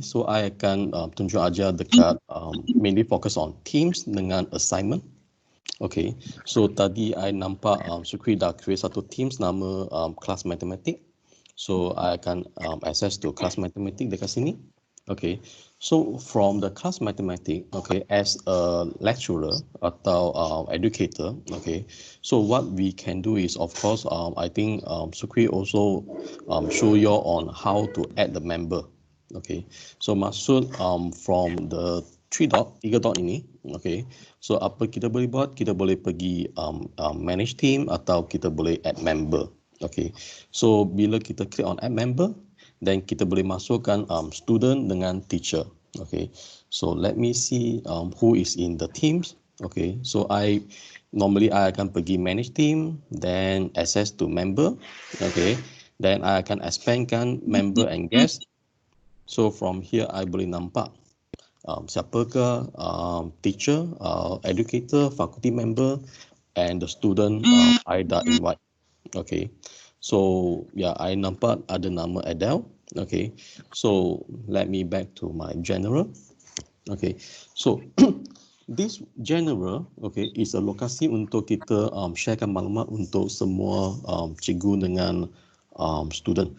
so I akan tunjuk aja dekat mainly focus on teams dengan assignment. Okay, so tadi I nampak Sukri dah create satu teams nama kelas matematik. So I akan access to kelas matematik dekat sini. Okay, so from the class mathematics, okay, as a lecturer atau educator, okay, so what we can do is, of course, I think Sukri also show you on how to add the member, okay. So maksud from the tiga dot ini, okay. So apa kita boleh buat? Kita boleh pergi manage team atau kita boleh add member, okay. So bila kita click on add member, then kita boleh masukkan student dengan teacher. Okay, so let me see who is in the teams. Okay, so normally I akan pergi manage team, then access to member. Okay, then I akan expandkan member and guest. So from here I boleh nampak siapakah teacher, educator, faculty member, and the student I dah invite. Okay, so yeah, I nampak ada nama Adele. Okay, so let me back to my general. Okay, so this general, okay, is a lokasi untuk kita sharekan maklumat untuk semua cikgu dengan student.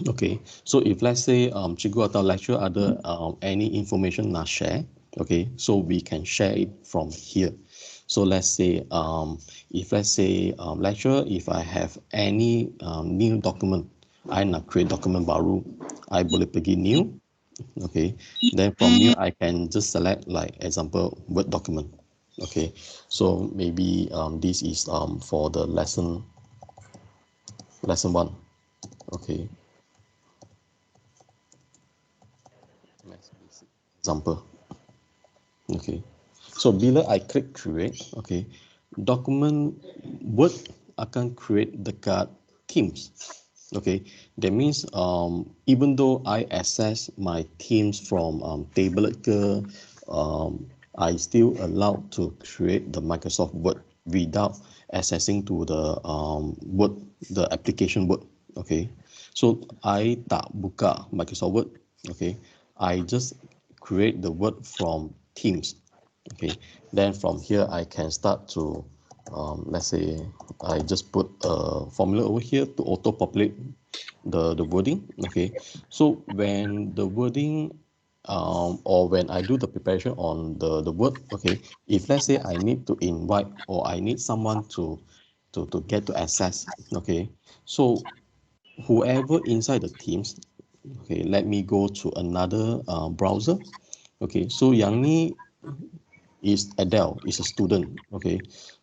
Okay, so if let's say cikgu atau lecturer ada any information nak share, okay, so we can share it from here. So let's say if let's say lecturer, if I have any new document, I nak create document baru, I boleh pergi new, okay. Then from new I can just select like example Word document, okay. So maybe this is for the lesson 1, okay. Example, okay. So bila I click create, okay, document Word akan create dekat Teams. Okay, that means even though I access my Teams from tablet ke, I still allowed to create the Microsoft Word without accessing to the Word, the application Word. Okay, so I tak buka Microsoft Word. Okay, I just create the Word from Teams. Okay, then from here I can start to let's say I just put a formula over here to auto populate the wording. Okay, so when the wording or when I do the preparation on the word, okay, if let's say I need to invite or I need someone to get to access, okay, so whoever inside the Teams, okay, let me go to another browser. Okay, so yang ni is Adele, is a student. Okay,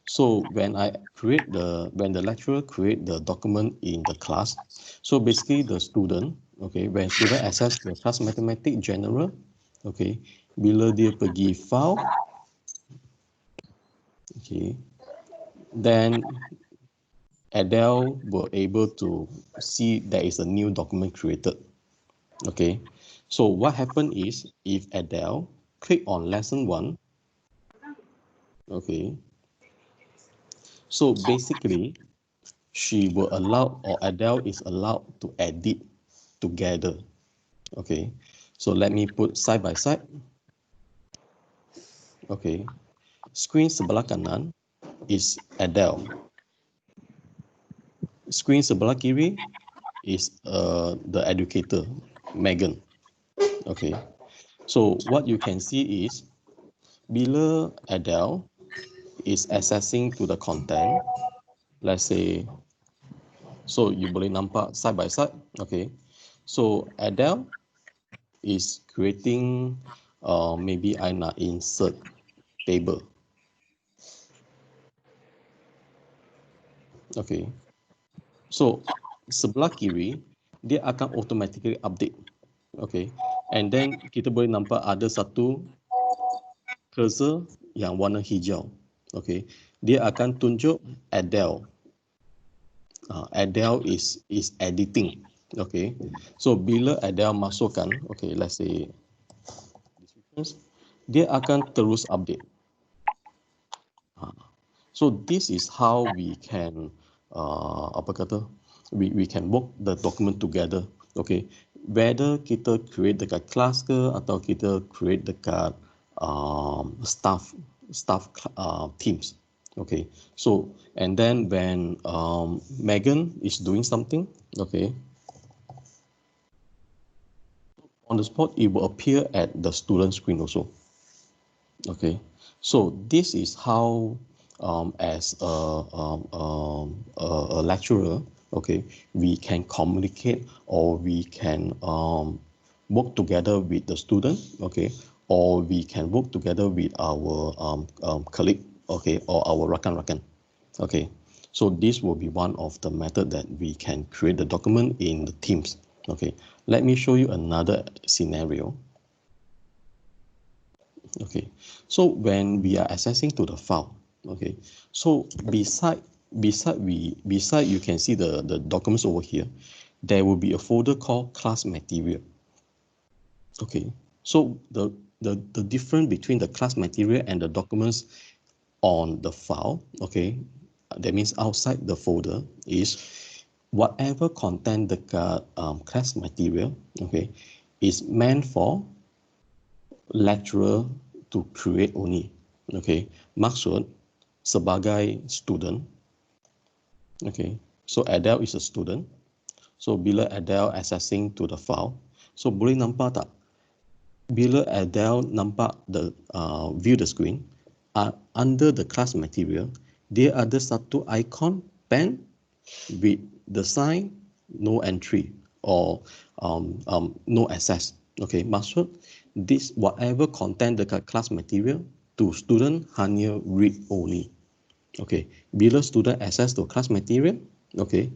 so when the lecturer create the document in the class, so basically the student, okay, when student access the class mathematics general, okay, bila dia pergi file, okay, then Adele will able to see there is a new document created. Okay, so what happened is if Adele click on lesson 1, okay, so basically she will allow, or Adele is allowed to edit together. Okay, so let me put side by side. Okay, screen sebelah kanan is Adele, screen sebelah kiri is the educator Megan. Okay, so what you can see is bila Adele is accessing to the content, let's say, so you boleh nampak side by side. Okay, so Adele is creating maybe I nak insert table. Okay, so sebelah kiri dia akan automatically update. Okay, and then kita boleh nampak ada satu cursor yang warna hijau. Okay, dia akan tunjuk Adele. Adele is editing. Okay, so bila Adele masukkan, okay, let's say dia akan terus update. So this is how we can we can work the document together. Okay, whether kita create dekat kelas ke atau kita create dekat staff teams. Okay, so and then when Megan is doing something, okay, on the spot it will appear at the student screen also. Okay, so this is how as a lecturer, okay, we can communicate or we can work together with the student, okay, or we can work together with our colleague, okay, or our rakan-rakan, okay. So this will be one of the method that we can create the document in the Teams, okay. Let me show you another scenario. Okay, so when we are accessing to the file, okay, so beside you can see the documents over here. There will be a folder called class material. Okay, so the difference between the class material and the documents on the file, okay, that means outside the folder, is whatever content the class material, okay, is meant for lecturer to create only. Okay, maksud sebagai student. Okay, so Adele is a student. So bila Adele accessing to the file, so boleh nampak tak? Bila Adele nampak the view the screen, under the class material, dia ada satu icon pen with the sign no entry or no access. Okay, maksud this whatever content dekat class material to student hanya read only. Okay, bila student access to class material, okay,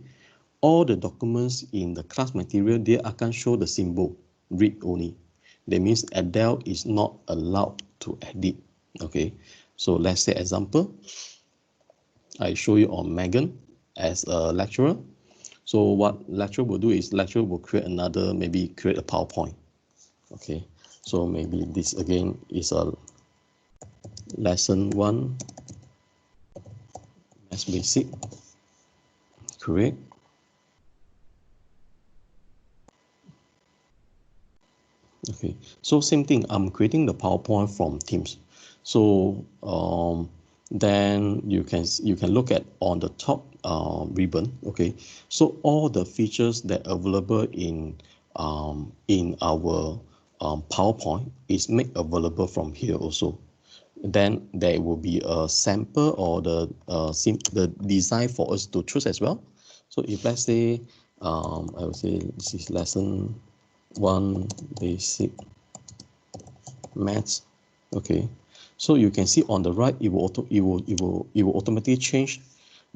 all the documents in the class material dia akan show the symbol read only. That means Adele is not allowed to edit. Okay, so let's say example, I show you on Megan as a lecturer. So what lecturer will do is lecturer will create another, maybe create a PowerPoint. Okay, so maybe this again is a lesson 1, as basic, create. Okay, so same thing, I'm creating the PowerPoint from Teams. So then you can look at on the top ribbon. Okay, so all the features that are available in our PowerPoint is made available from here also. Then there will be a sample or the design for us to choose as well. So if let's say I would say this is lesson 1 basic maths. Okay, so you can see on the right it will automatically change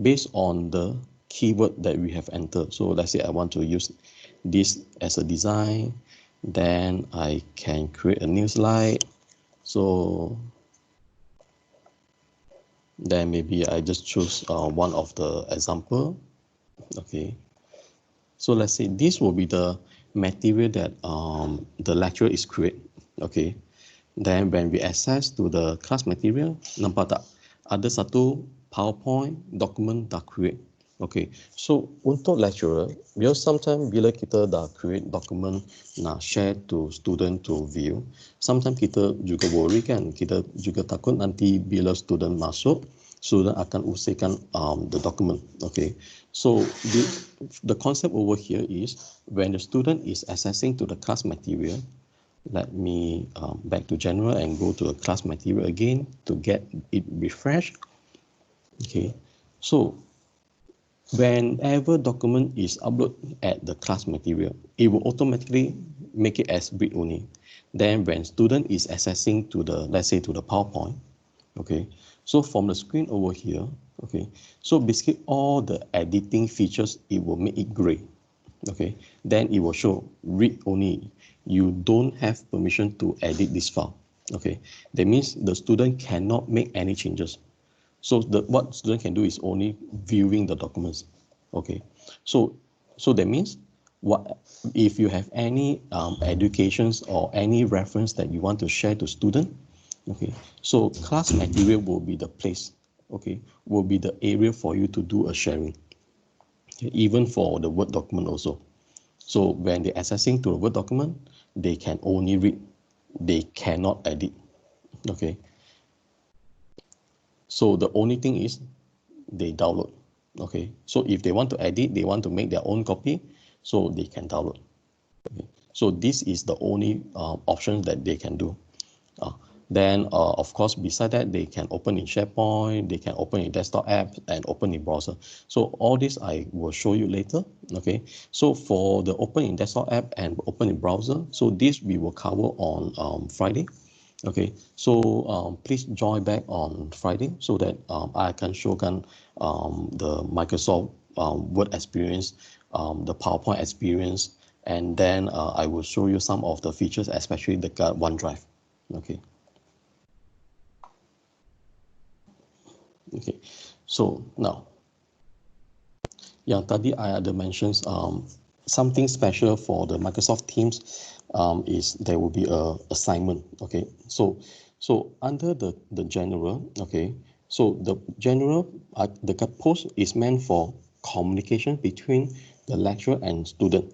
based on the keyword that we have entered. So let's say I want to use this as a design, then I can create a new slide. So then maybe I just choose one of the example. Okay, so let's say this will be the material that the lecturer is create. Okay, then when we access to the class material, nampak tak ada satu PowerPoint document dah create. Okay, so untuk lecturer, because sometimes bila kita dah create document nak share to student to view, sometimes kita juga worry kan, kita juga takut nanti bila student masuk, student akan usirkan the document. Okay, so the concept over here is when the student is accessing to the class material, let me back to general and go to the class material again to get it refreshed. Okay, so whenever document is uploaded at the class material, it will automatically make it as read only. Then when student is accessing to the, let's say to the PowerPoint, okay, so from the screen over here, okay, so basically all the editing features, it will make it gray. Okay, then it will show read only. You don't have permission to edit this file. Okay, that means the student cannot make any changes. So what student can do is only viewing the documents. Okay, so that means what if you have any educations or any reference that you want to share to student. Okay, so class material will be the place. Okay, will be the area for you to do a sharing. Okay, even for the Word document also. So when they're accessing to a Word document, they can only read, they cannot edit. Okay. So the only thing is they download. Okay. So if they want to edit, they want to make their own copy, so they can download. Okay. So this is the only option that they can do. Then, of course, beside that, they can open in SharePoint, they can open in desktop app and open in browser. So all this I will show you later. Okay. So for the open in desktop app and open in browser, so this we will cover on Friday. Okay. So please join back on Friday so that I can show the Microsoft Word experience, the PowerPoint experience, and then I will show you some of the features, especially the OneDrive. Okay. Okay, so now, yang tadi I ada mentions something special for the Microsoft Teams is there will be a assignment. Okay, so under the general, okay, so the general the post is meant for communication between the lecturer and student.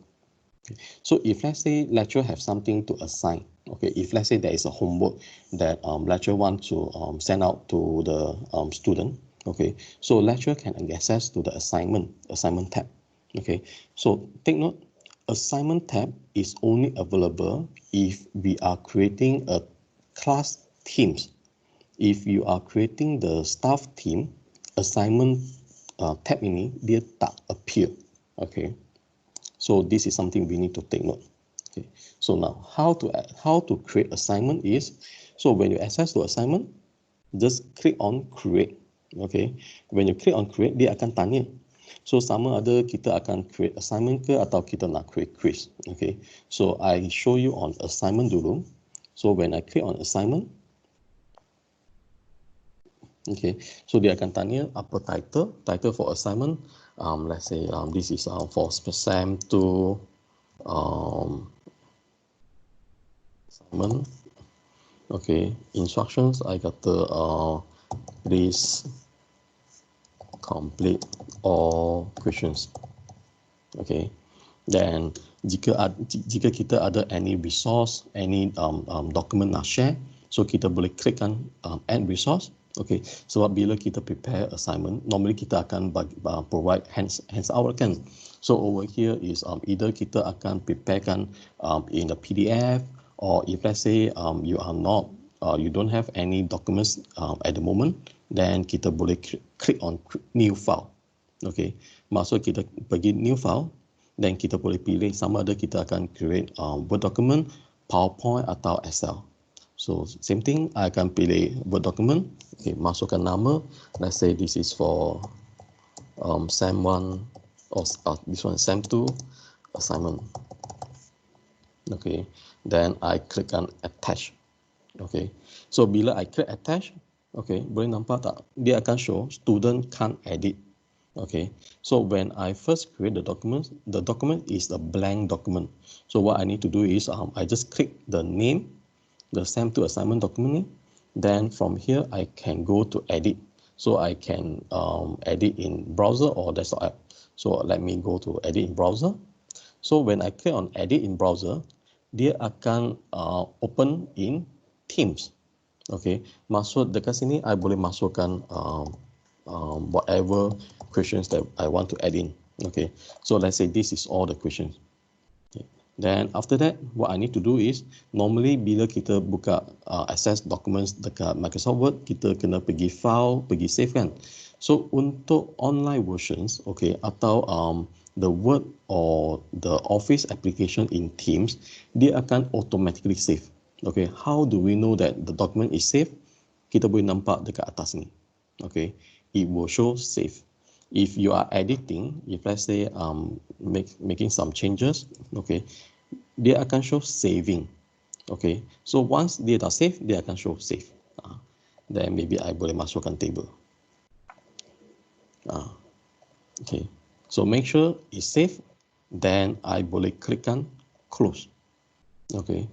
Okay. So if let's say lecturer have something to assign, okay, if let's say there is a homework that lecturer want to send out to the student, okay, so lecturer can access to the assignment tab. Okay, so take note, assignment tab is only available if we are creating a class teams. If you are creating the staff team, assignment tab ini dia tak appear. Okay. So this is something we need to take note. Okay. So now how to create assignment is, so when you access to assignment, just click on create. Okay. When you click on create, dia akan tanya. So sama ada kita akan create assignment ke atau kita nak create quiz. Okay. So I show you on assignment dulu. So when I click on assignment, okay, so dia akan tanya apa title for assignment. Let's say this is for SAM 2 assignment. Okay, instructions I got the please complete all questions. Okay, then jika kita ada any resource, any document nak share, so kita boleh klikkan add resource. Okay, sebab bila kita prepare assignment, normally kita akan provide hands-out kan. So over here is either kita akan preparekan in the PDF, or if let's say you are not, you don't have any documents at the moment, then kita boleh click on new file. Okay, maksud kita pergi new file, then kita boleh pilih sama ada kita akan create Word document, PowerPoint atau Excel. So same thing, I akan pilih Word document. Okay, masukkan nama. Let's say this is for SAM 1 or this one SAM 2 assignment. Okay, then I click on attach. Okay, so bila I click attach, okay, boleh nampak tak? Dia akan show student can't edit. Okay, so when I first create the document is a blank document. So what I need to do is I just click the name, the SAM 2 assignment document. Then from here I can go to edit. So I can edit in browser or desktop app. So let me go to edit in browser. So when I click on edit in browser, dia akan open in Teams. Okay, maksud dekat sini I boleh masukkan whatever questions that I want to add in. Okay, so let's say this is all the questions. Then after that, what I need to do is, normally bila kita buka access documents dekat Microsoft Word, kita kena pergi file, pergi save kan. So untuk online versions, okay, atau the Word or the Office application in Teams, dia akan automatically save. Okay, how do we know that the document is saved? Kita boleh nampak dekat atas ni. Okay, it will show save. If you are editing, if let's say making some changes, okay, dia akan show saving. Okay, so once dia dah save, dia akan show save. Then maybe I boleh masukkan table. Okay, so make sure it's safe. Then I boleh klikkan close. Okay,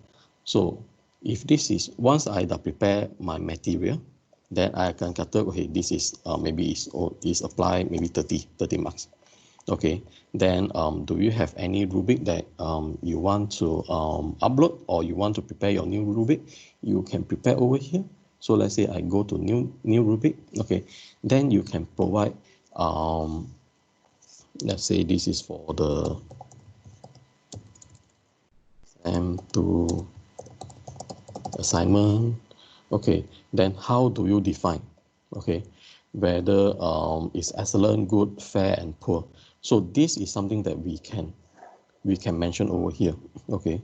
so if this is, once I dah prepare my material, then I akan kata, okay, this is maybe is apply maybe 30 marks. Okay, then do you have any rubric that you want to upload, or you want to prepare your new rubric? You can prepare over here. So let's say I go to new rubric. Okay, then you can provide let's say this is for the M2 assignment. Okay, then how do you define? Okay, whether it's excellent, good, fair, and poor. So this is something that we can mention over here. Okay,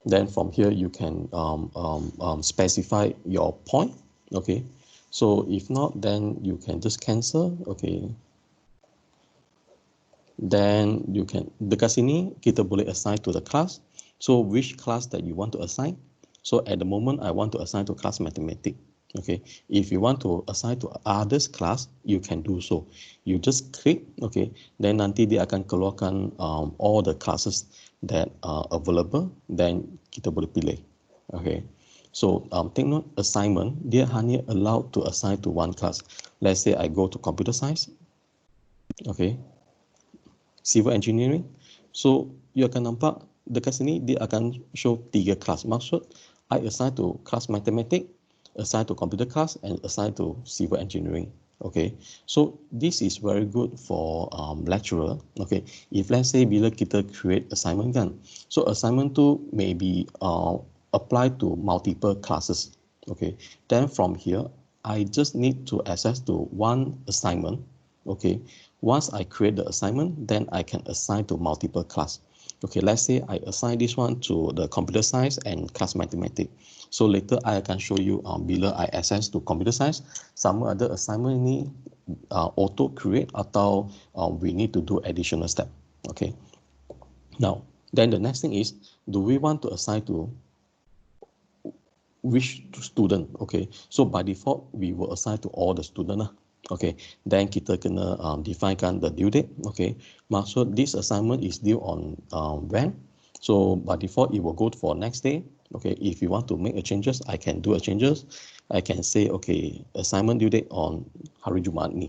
then from here you can specify your point. Okay, so if not, then you can just cancel. Okay, then you can, dekat sini kita boleh assign to the class. So which class that you want to assign? So at the moment I want to assign to class mathematics. Okay, if you want to assign to others class, you can do so. You just click, okay, then nanti dia akan keluarkan all the classes that are available, then kita boleh pilih. Okay, so take note, assignment dia hanya allowed to assign to one class. Let's say I go to computer science, okay, civil engineering. So you akan nampak dekat sini dia akan show 3 kelas. Maksud I assign to class mathematics, assign to computer class, and assign to civil engineering. Okay, so this is very good for lecturer. Okay, if let's say bila kita create assignment kan, so assignment tu maybe apply to multiple classes. Okay, then from here I just need to access to one assignment. Okay, once I create the assignment, then I can assign to multiple class. Okay, let's say I assign this one to the computer science and class mathematics. So later I akan show you bila I access to computer science, sama ada assignment ni auto create atau we need to do additional step. Okay, now then the next thing is, do we want to assign to which student? Okay, so by default we will assign to all the student lah. Okay, then kita kena definekan the due date. Okay, maksud this assignment is due on when? So by default it will go for next day. Okay, if you want to make a changes, I can do a changes. I can say okay, assignment due date on hari Jumaat ni.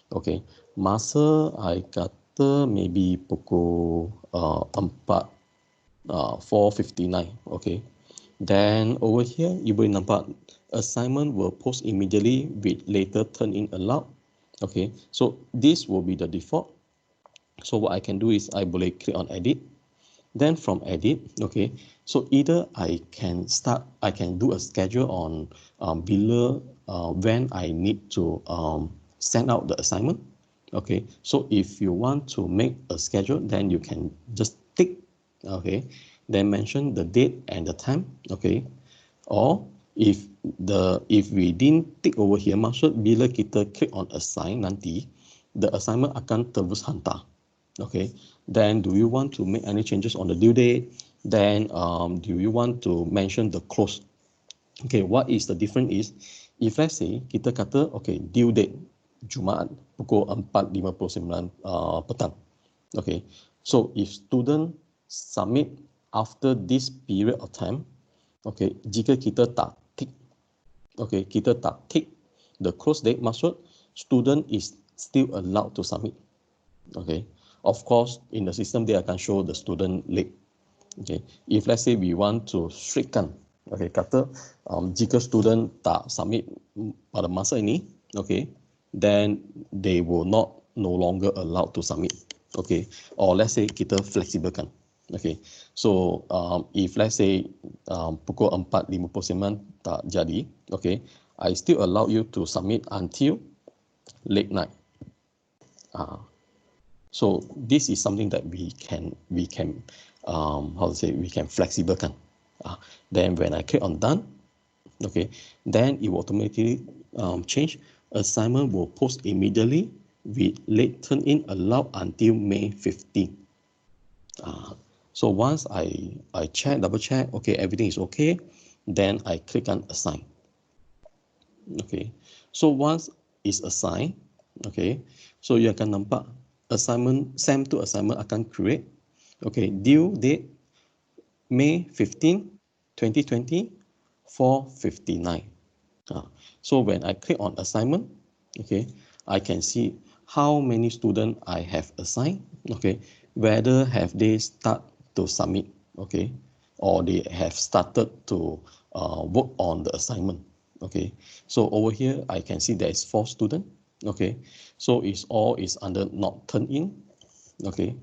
Okay, masa I kata maybe pukul 4:59. Okay, then over here you boleh nampak assignment will post immediately with later turn in allowed. Okay, so this will be the default. So what I can do is I boleh click on edit. Then from edit, okay, so either I can do a schedule on bila when I need to send out the assignment. Okay, so if you want to make a schedule, then you can just tick, okay, then mention the date and the time. Okay, or if we didn't tick over here, maksud bila kita click on assign nanti, the assignment akan terus hantar. Okay, then do you want to make any changes on the due date? Then do you want to mention the close? Okay, what is the difference is, if let's say kita kata okay, due date Jumaat pukul 4:59 petang. Okay, so if student submit after this period of time, okay, jika kita tak tick, okay, kita tak tick the close date, maksud student is still allowed to submit. Okay, of course in the system they akan show the student late. Okay, if let's say we want to strictkan, okay, kata jika student tak submit pada masa ini, okay, then they will no longer allowed to submit. Okay, or let's say kita fleksibelkan. Okay, so if let's say pukul 4:59 tak jadi, okay, I still allow you to submit until late night. So this is something that we can how to say, we can flexiblekan. Then when I click on done, okay, then it will automatically change. Assignment will post immediately with late turn in allowed until May 15. So once I check, double check, okay, everything is okay, then I click on assign. Okay, so once it's assigned, okay, so you akan nampak assignment, SAM to assignment akan create. Okay, due date May 15, 2020, 4:59. So when I click on assignment, okay, I can see how many students I have assigned, okay, whether have they start to submit, okay, or they have started to work on the assignment, okay. So over here, I can see there is 4 students, okay. So it's all is under not turned in, okay.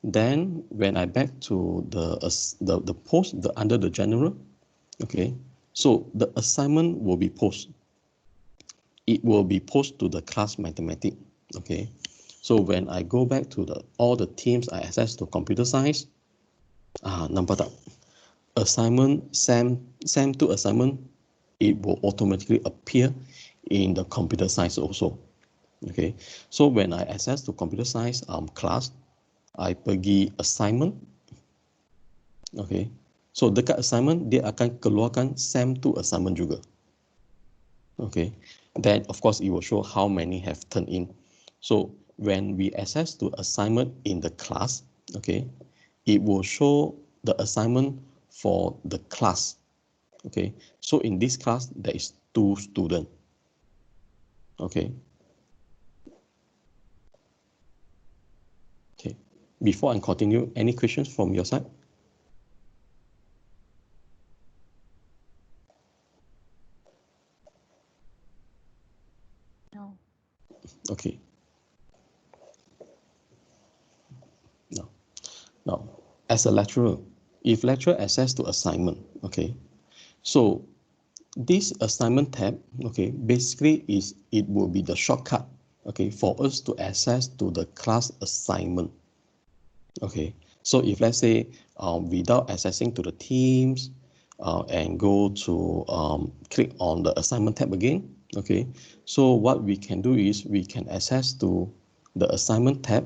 Then when I back to the post under the general, okay, so the assignment will be posted. It will be posted to the class mathematics, okay. So when I go back to all the teams I access to computer science, nampak tak? Assignment, SAM2 assignment, it will automatically appear in the computer science also, okay. So when I access to computer science class, I pergi assignment, okay. So dekat assignment, dia akan keluarkan SAM2 assignment juga, okay. Then of course it will show how many have turned in. So when we access to assignment in the class, okay, it will show the assignment for the class, okay. So in this class, there is 2 students, okay. Okay, before I continue, any questions from your side? No. Okay. Now, as a lecturer, if lecturer access to assignment, okay, so this assignment tab, okay, basically it will be the shortcut, okay, for us to access to the class assignment, okay. So if let's say without accessing to the teams and go to click on the assignment tab again, okay, so what we can do is we can access to the assignment tab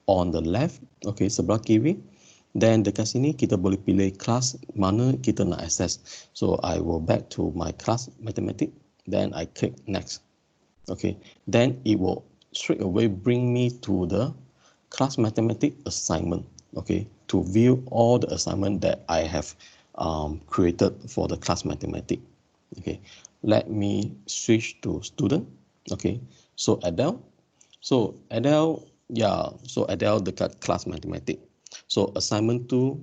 on the left, okay, sebelah kiri. Then dekat sini kita boleh pilih kelas mana kita nak access. So I will back to my class mathematics. Then I click next. Okay. Then it will straight away bring me to the class mathematics assignment. Okay. To view all the assignment that I have created for the class mathematics. Okay. Let me switch to student. Okay. So Adele. So Adele, yeah. So Adele dekat class mathematics. So assignment 2,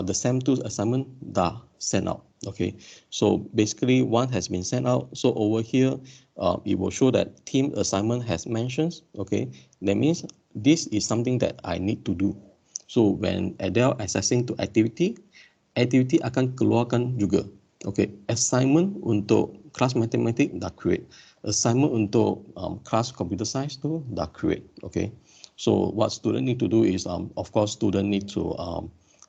the SAM2 assignment dah sent out. Okay, so basically one has been sent out. So over here, it will show that team assignment has mentions. Okay, that means this is something that I need to do. So when Adele accessing to activity akan keluarkan juga. Okay, assignment untuk kelas matematik dah create. Assignment untuk kelas computer science tu dah create. Okay. So what student need to do is, of course, student need to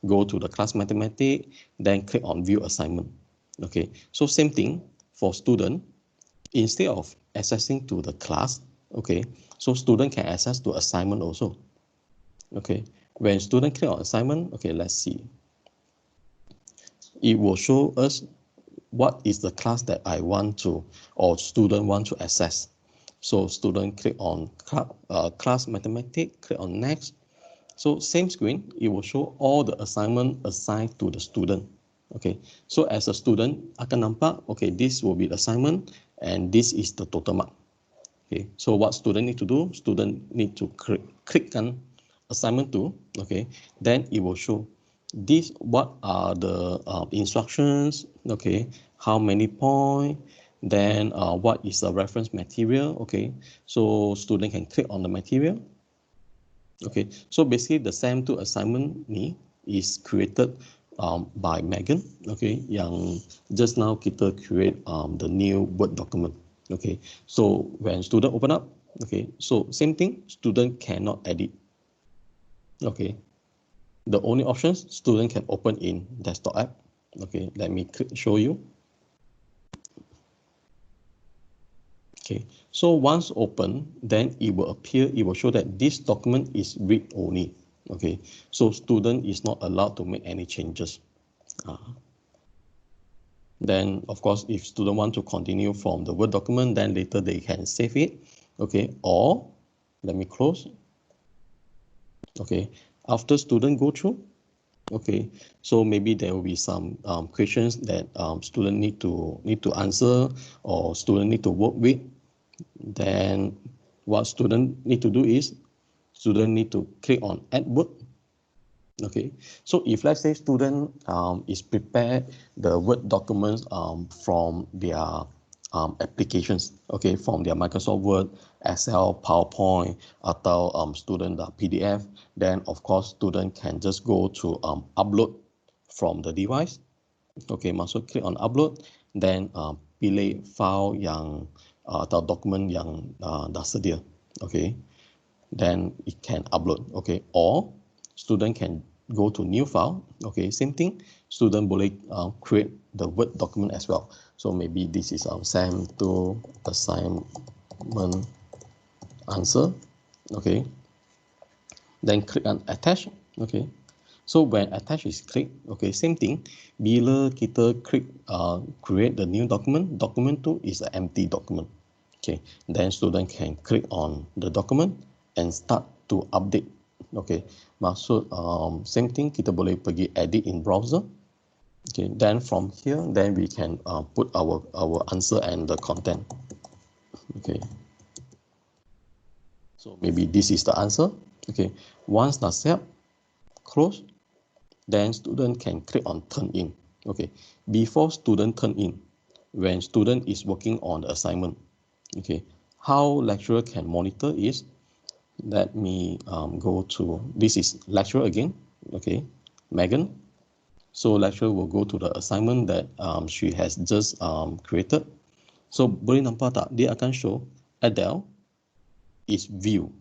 go to the class mathematics, then click on view assignment. Okay, so same thing for student. Instead of accessing to the class, okay, so student can access to assignment also. Okay, when student click on assignment, okay, let's see. It will show us what is the class that I want to, or student want to access. So student click on class mathematics, click on next. So same screen, it will show all the assignment assigned to the student. Okay, so as a student, akan nampak, okay, this will be the assignment and this is the total mark. Okay, so what student need to do? Student need to click on assignment 2, okay, then it will show this, what are the instructions, okay, how many points, then what is the reference material, okay, so student can click on the material. Okay, so basically the SAM2 assignment ni is created by Megan, okay, yang just now kita create the new Word document. Okay, so when student open up, okay, so same thing, student cannot edit. Okay, the only options student can open in desktop app. Okay, let me show you. Okay, so once open, then it will appear, it will show that this document is read only. Okay, so student is not allowed to make any changes. Then of course, if student want to continue from the Word document, then later they can save it. Okay, or let me close. Okay, after student go through, okay, so maybe there will be some questions that student need to answer or student need to work with. Then what student need to do is, student need to click on add word. Okay, so if let's say student is prepare the Word documents from their applications, okay, from their Microsoft Word, Excel, PowerPoint, atau student PDF, then of course student can just go to upload from the device. Okay, masuk click on upload, then pilih file yang atau dokumen yang dah sedia. Okay, then it can upload. Okay, or student can go to new file. Okay, same thing. Student boleh create the Word document as well. So maybe this is SAM to assignment answer. Okay, then click on attach. Okay, so when attach is click, okay, same thing. Bila kita click create the new document, document tu is an empty document. Okay, then student can click on the document and start to update. Okay, maksud same thing, kita boleh pergi edit in browser. Okay, then from here, then we can put our answer and the content. Okay, so maybe this is the answer. Okay, once dah siap, close, then student can click on turn in. Okay, before student turn in, when student is working on the assignment, okay, how lecturer can monitor is, let me go to, this is lecturer again, okay, Megan. So lecturer will go to the assignment that she has just created. So boleh nampak tak, dia akan show Adele is view.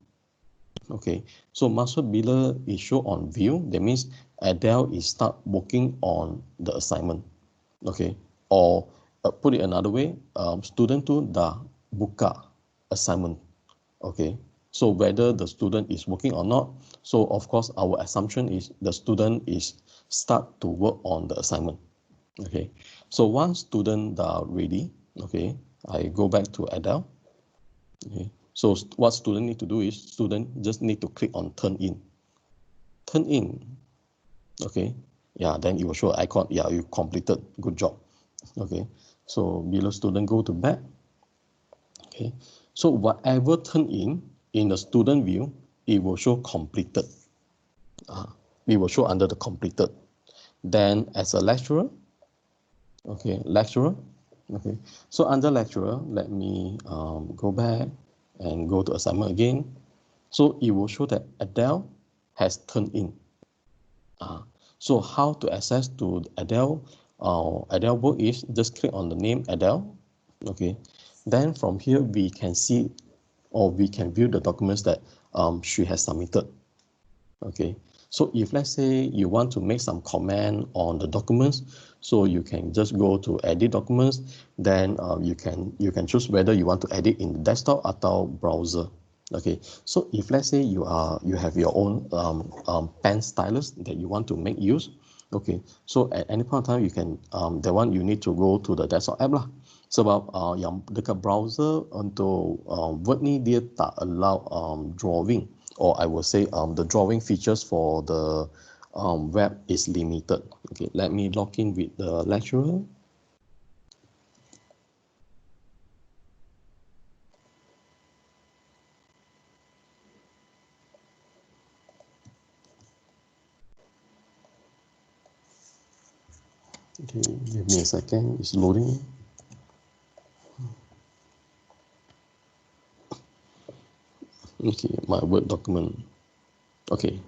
Okay, so maksud bila it show on view, that means Adele is start working on the assignment. Okay, or put it another way, student tu dah buka assignment. Okay, so whether the student is working or not, so of course our assumption is the student is start to work on the assignment. Okay, so once student are ready, okay, I go back to Adele. Okay, so what student need to do is, student just need to click on turn in. Turn in. Okay, yeah, then it will show icon, yeah, you completed, good job. Okay, so below student go to back. Okay, so whatever turn in the student view, it will show completed. It will show under the completed. Then as a lecturer, okay, lecturer, okay. So under lecturer, let me go back and go to assignment again. So it will show that Adele has turned in. So how to access to Adele? Adele work is just click on the name Adele. Okay. Then from here we can see, or we can view the documents that she has submitted. Okay, so if let's say you want to make some comment on the documents, so you can just go to edit documents, then you can choose whether you want to edit in the desktop atau browser. Okay, so if let's say you have your own pen stylus that you want to make use, okay, so at any point of time you can that one you need to go to the desktop app lah. Sebab yang dekat browser untuk Word ni dia tak allow drawing, or I will say the drawing features for the web is limited. Okay, let me log in with the lecturer. Okay, give me a second, it's loading. Okay, my Word document. Okay,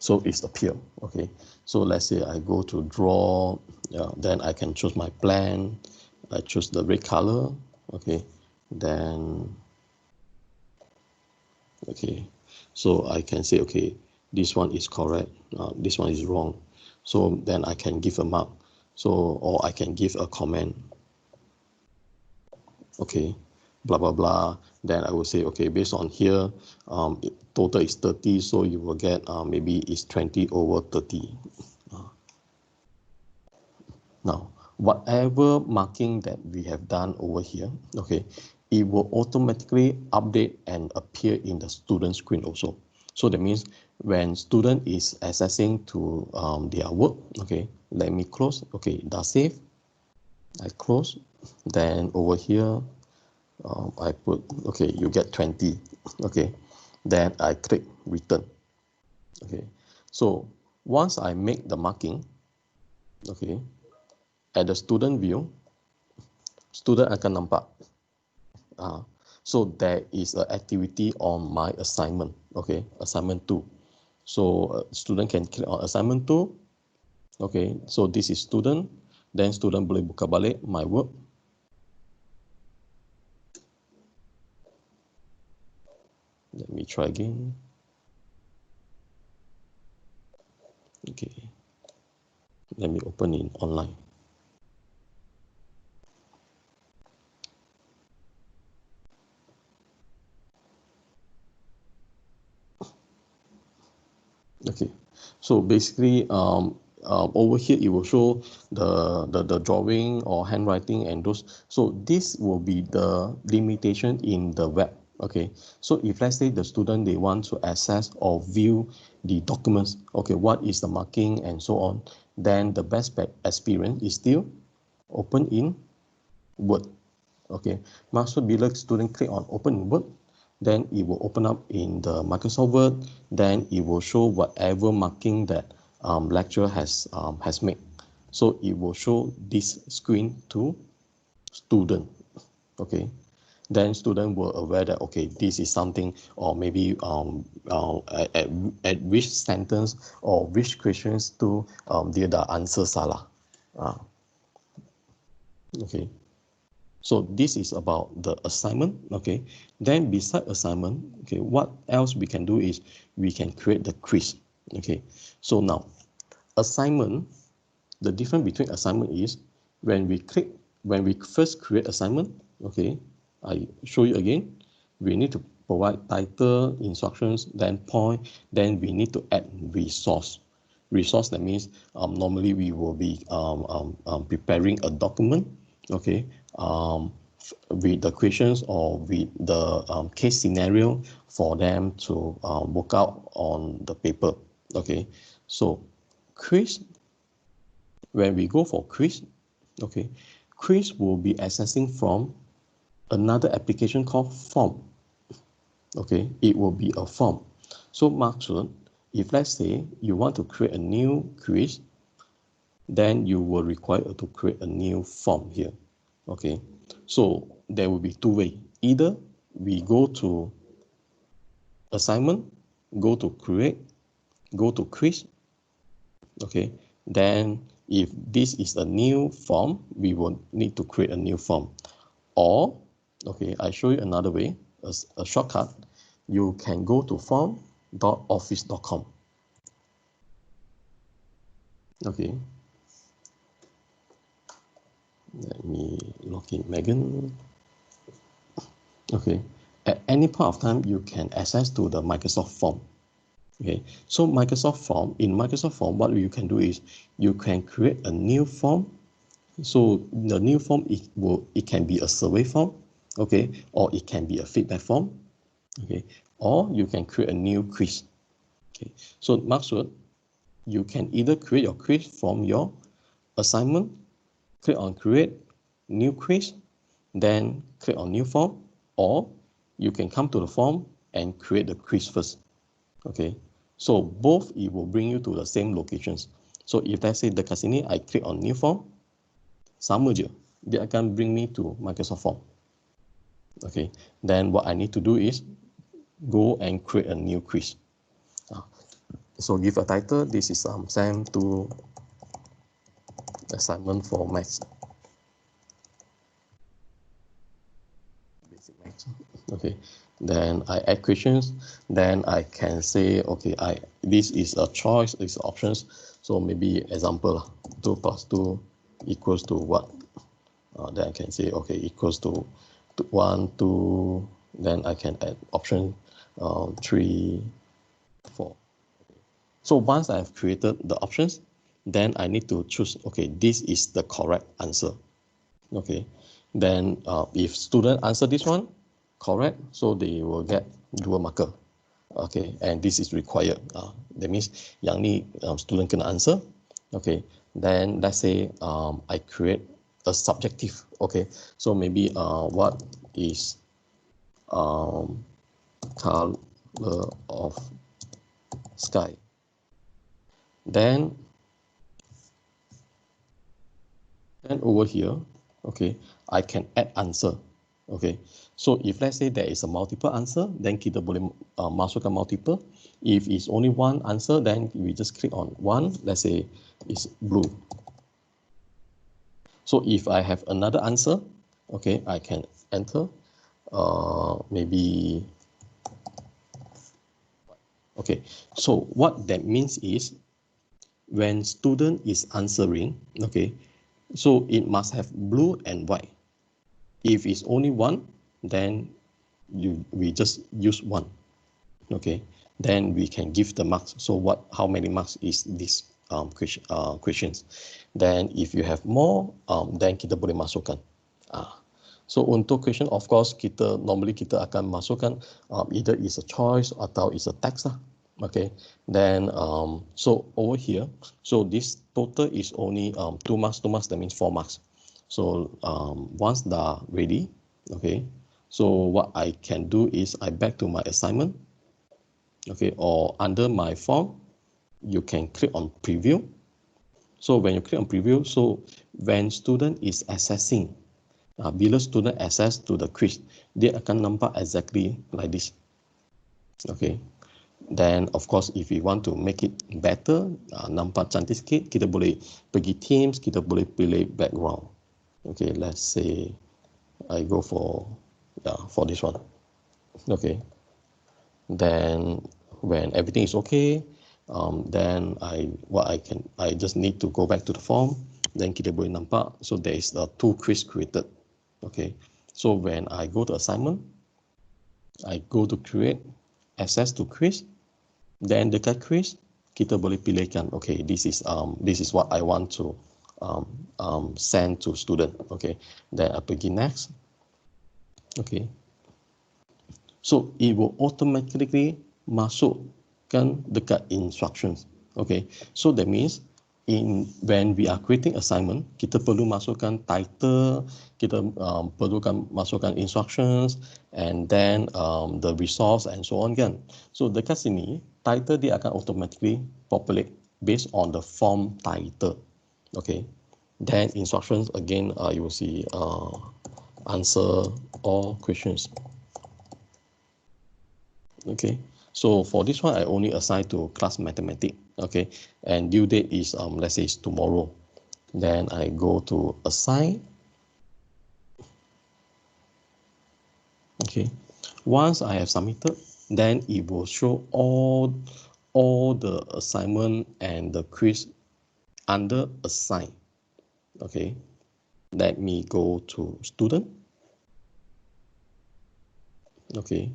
so it's appear. Okay, so let's say I go to draw, then I can choose my plan. I choose the red color. Okay, then okay, so I can say, okay, this one is correct, this one is wrong. So then I can give a mark. So, or I can give a comment. Okay, blah blah blah. Then I will say, okay, based on here, total is 30, so you will get maybe it's 20 over 30. Now, whatever marking that we have done over here, okay, it will automatically update and appear in the student screen also. So that means when student is accessing to their work, okay, let me close. Okay, that's safe. I close. Then over here, I put, okay, you get 20, okay, then I click return, okay. So once I make the marking, okay, at the student view, student akan nampak, so there is an activity on my assignment, okay, assignment 2. So student can click on assignment 2, okay, so this is student, then student boleh buka balik my work. Let me try again. Okay, let me open in online. Okay, so basically over here it will show the drawing or handwriting and those. So this will be the limitation in the web. Okay, so if let's say the student, they want to access or view the documents, okay, what is the marking and so on, then the best experience is still open in Word. Okay, maksud bila student click on open in Word, then it will open up in the Microsoft Word, then it will show whatever marking that lecturer has made. So it will show this screen to student, okay. Then student will aware that, okay, this is something, or maybe at which sentence or which questions to dia dah answer salah. Okay. So this is about the assignment, okay. Then beside assignment, okay, what else we can do is we can create the quiz, okay. So now, assignment, the difference between assignment is when we first create assignment, okay, I show you again, we need to provide title, instructions, then point, then we need to add resource. Resource, that means normally we will be preparing a document, okay, with the questions or with the case scenario for them to work out on the paper, okay. So quiz, when we go for quiz, okay, quiz will be accessing from another application called form, okay. It will be a form. So maksud, if let's say you want to create a new quiz, then you will require to create a new form here, okay. So there will be two ways. Either we go to assignment, go to create, go to quiz, okay. Then if this is a new form, we will need to create a new form. Or, okay, I show you another way, a shortcut. You can go to form.office.com. Okay. Let me log in Megan. Okay. At any point of time, you can access to the Microsoft Form. Okay. So Microsoft Form, in Microsoft Form, what you can do is you can create a new form. So the new form, it can be a survey form, okay, or it can be a feedback form, okay, or you can create a new quiz. Okay. So maksud, you can either create your quiz from your assignment, click on create new quiz, then click on new form, or you can come to the form and create the quiz first. Okay, so both, it will bring you to the same locations. So if let's say dekat sini I click on new form, sama je, dia akan bring me to Microsoft Form. Okay, then what I need to do is go and create a new quiz. So give a title. This is SAM 2 assignment for maths. Basic maths. Okay, then I add questions. Then I can say, okay, this is a choice, it's options. So maybe example, 2 plus 2 equals to what? Then I can say, okay, equals to 1, 2. Then I can add option 3, 4. So once I've created the options, then I need to choose, okay, this is the correct answer. Okay, then if student answer this one correct, so they will get 2 marker. Okay, and this is required. That means yang ni student kena answer. Okay, then let's say I create a subjective. Okay, so maybe what is color of sky. Then over here, okay, I can add answer. Okay, so if let's say there is a multiple answer, then kita boleh masukkan multiple. If it's only one answer, then we just click on one. Let's say it's blue. So if I have another answer, okay, I can enter. Maybe. Okay, so what that means is when student is answering, okay, so it must have blue and white. If it's only one, then we just use one. Okay, then we can give the marks. So how many marks is this questions? Then if you have more, then kita boleh masukkan. So untuk question, of course, normally kita akan masukkan either is a choice atau is a text lah. Okay, then so over here, so this total is only 2 marks. 2 marks, that means 4 marks. So once they're ready, okay, so what I can do is I back to my assignment, okay, or under my form, you can click on preview. So when you click on preview, so when student is accessing, bila student access to the quiz, dia akan nampak exactly like this. Okay, then of course if we want to make it better, nampak cantik sikit, kita boleh pergi themes, kita boleh pilih background. Okay, let's say I go for this one. Okay, then when everything is okay, then I just need to go back to the form. Then kita boleh nampak, so there is 2 quiz created. Okay, so when I go to assignment, I go to create, access to quiz, then dekat quiz kita boleh pilihkan, okay, this is what I want to send to student. Okay, then I pergi next. Okay, so it will automatically masukkan dekat instructions. Okay, so that means when we are creating assignment, kita perlu masukkan title, kita perlukan masukkan instructions, and then the resource and so on kan. So dekat sini, title dia akan automatically populate based on the form title. Okay, then instructions again, you will see answer all questions. Okay, so for this one, I only assign to class mathematics. Okay, and due date is let's say it's tomorrow. Then I go to assign. Okay, once I have submitted, then it will show all the assignment and the quiz under assign. Okay, let me go to student. Okay,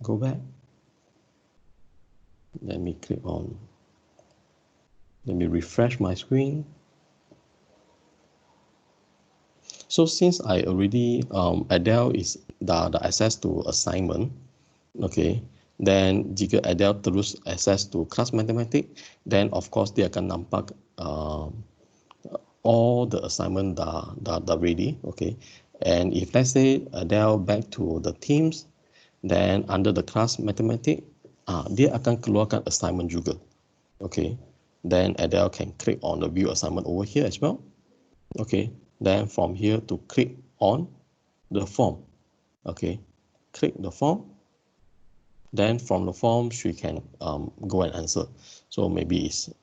go back. Let me click on. Let me refresh my screen. So since I already Adele is the access to assignment, okay, then jika Adele terus access to class mathematics, then of course dia akan nampak all the assignment dah ready. Okay, and if let's say Adele back to the teams, then under the class mathematics, dia akan keluarkan assignment juga. Okay, then Adele can click on the view assignment over here as well. Okay, then from here to click on the form. Okay, click the form. Then from the form, she can go and answer. So maybe it's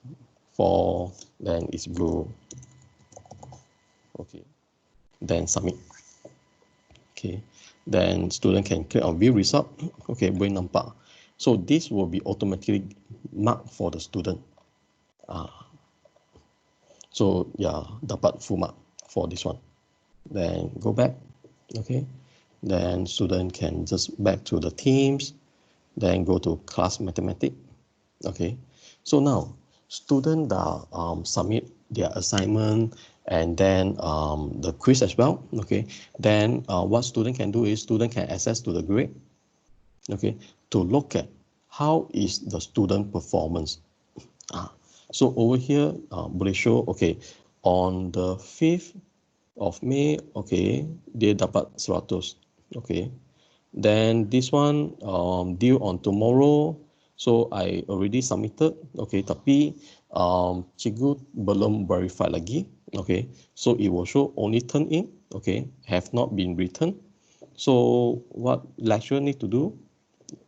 4, then it's blue. Okay, then submit. Okay, then student can click on view result. Okay, boleh nampak. So this will be automatically marked for the student. So yeah, dapat full mark for this one. Then go back. Okay, then student can just back to the teams, then go to class mathematics. Okay, so now student submit their assignment and then the quiz as well. Okay, then what student can do is student can access to the grade. Okay, to look at how is the student performance. So over here, boleh show, okay, on the 5th of May, okay, dia dapat 100. Okay, then this one due on tomorrow, so I already submitted. Okay, tapi cikgu belum verify lagi. Okay, so it will show only turn in. Okay, have not been written. So what lecturer need to do?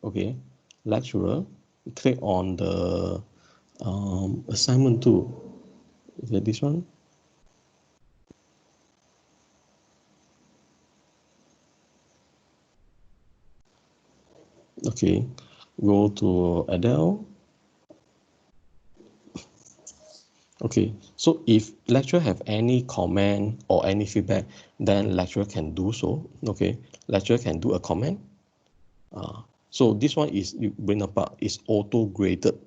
Okay, lecturer click on the assignment 2. Is that this one? Okay, go to Adele. Okay, so if lecturer have any comment or any feedback, then lecturer can do so. Okay, lecturer can do a comment. So this one is bring up is auto graded.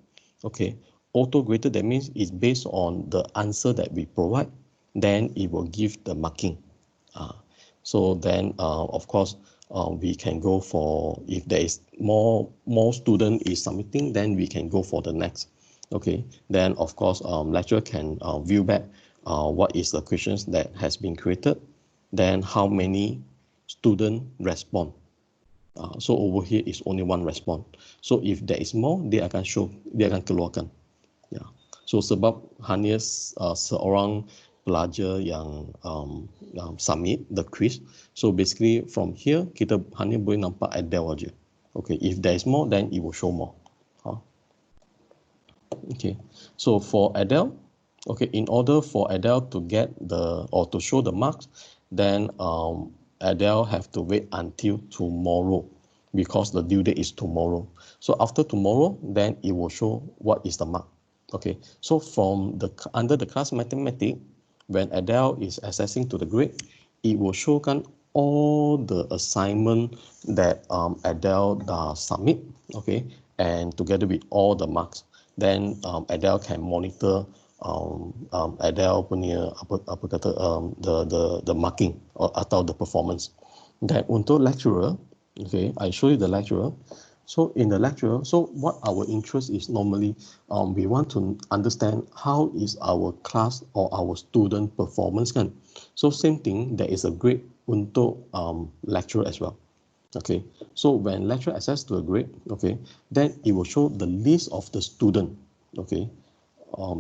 Okay, auto graded, that means it's based on the answer that we provide, then it will give the marking. So then of course we can go for, if there is more student is submitting, then we can go for the next. Okay, then of course lecturer can view back what is the questions that has been created, then how many student respond. So over here is only one response. So if there is more, dia akan show, dia akan keluarkan. Ya. So sebab hanya seorang pelajar yang submit the quiz. So basically from here kita hanya boleh nampak Adele aja. Okay, if there is more, then it will show more. Okay, so for Adele, okay, in order for Adele to get the or to show the marks, then Adele have to wait until tomorrow because the due date is tomorrow. So after tomorrow, then it will show what is the mark. Okay, so from the under the class mathematics, when Adele is accessing to the grade, it will show all the assignment that Adele submit. Okay, and together with all the marks, then Adele can monitor Adele punya apa kata the marking atau the performance. Dan untuk lecturer, okay, I show you the lecturer. So in the lecturer, so what our interest is normally, we want to understand how is our class or our student performance kan. So same thing, there is a grade untuk lecturer as well. Okay, so when lecturer access to a grade, okay, then it will show the list of the student. Okay,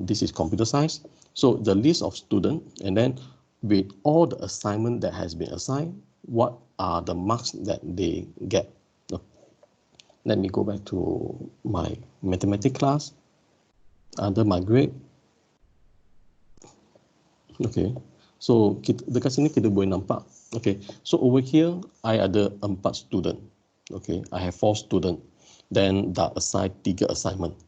this is computer science. So the list of student, and then with all the assignment that has been assigned, what are the marks that they get. Let me go back to my mathematics class under my grade. Okay, so dekat sini kita boleh nampak. Okay, so over here I ada 4 student. Okay, I have 4 student. Then dah assign 3 assignment.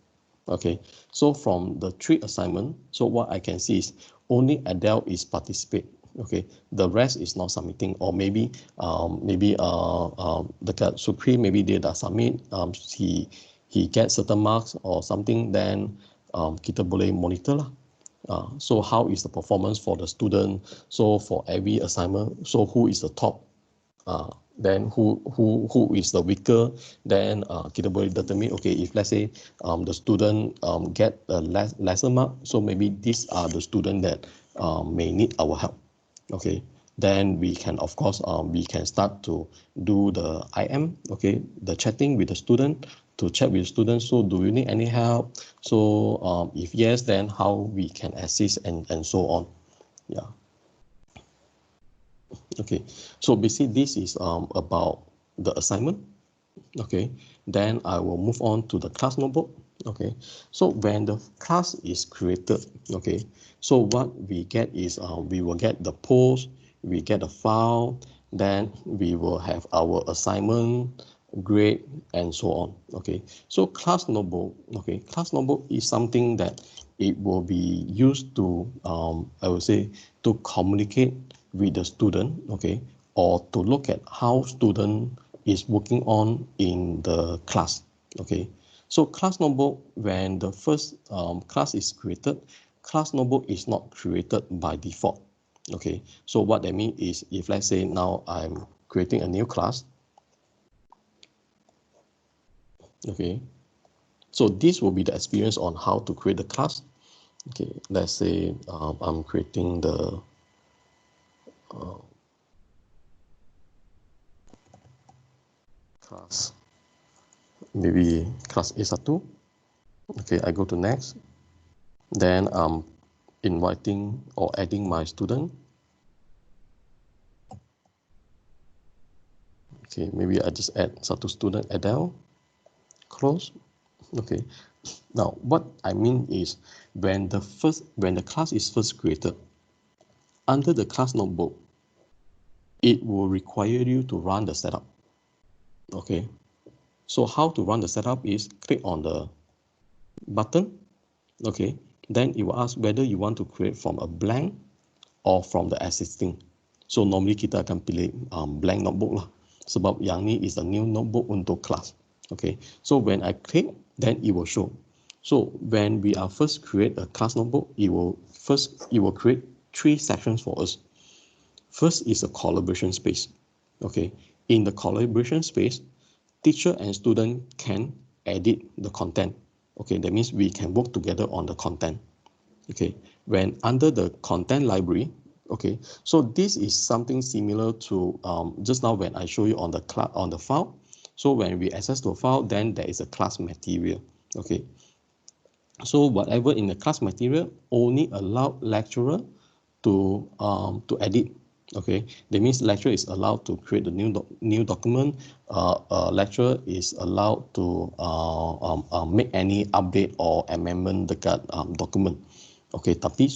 Okay, so from the 3 assignment, so what I can see is only Adele is participate. Okay, the rest is not submitting, or maybe dekat Supri, maybe dia dah submit, he gets certain marks or something, then kita boleh monitor lah. So how is the performance for the student? So for every assignment, so who is the top? Then who is the weaker? Then kita boleh determine, okay, if let's say the student get a lesser mark, so maybe these are the student that may need our help. Okay, then we can, of course, we can start to do the IM, okay, the chatting with the student, to chat with students. So do you need any help? So if yes, then how we can assist and so on. Yeah. Okay, so basically this is about the assignment. Okay, then I will move on to the class notebook. Okay, so when the class is created, okay, so what we get is we will get the post, we get a file, then we will have our assignment, grade, and so on. Okay, so class notebook, okay, class notebook is something that it will be used to, I would say, to communicate with the student, okay, or to look at how student is working on in the class. Okay, so class notebook, when the first class is created, class notebook is not created by default. Okay, so what that means is, if let's say now I'm creating a new class, okay, so this will be the experience on how to create the class. Okay, let's say I'm creating the class, maybe class A1. Okay, I go to next. Then I'm inviting or adding my student. Okay, maybe I just add satu student, Adele. Close. Okay. Now, what I mean is when the class is first created, under the class notebook, it will require you to run the setup. Okay. So how to run the setup is click on the button. Okay. Then it will ask whether you want to create from a blank or from the existing. So normally kita akan pilih blank notebook lah. Sebab yang ni is a new notebook untuk class. Okay. So when I click, then it will show. So when we are first create a class notebook, it will create 3 sections for us. First is a collaboration space. Okay. In the collaboration space, teacher and student can edit the content. Okay. That means we can work together on the content. Okay. When under the content library, okay, so this is something similar to just now when I show you on the file. So when we access to a file, then there is a class material. Okay. So whatever in the class material only allow lecturer to edit. Okay, that means lecturer is allowed to create a new document. Lecturer is allowed to make any update or amendment dekat document. Okay, tapi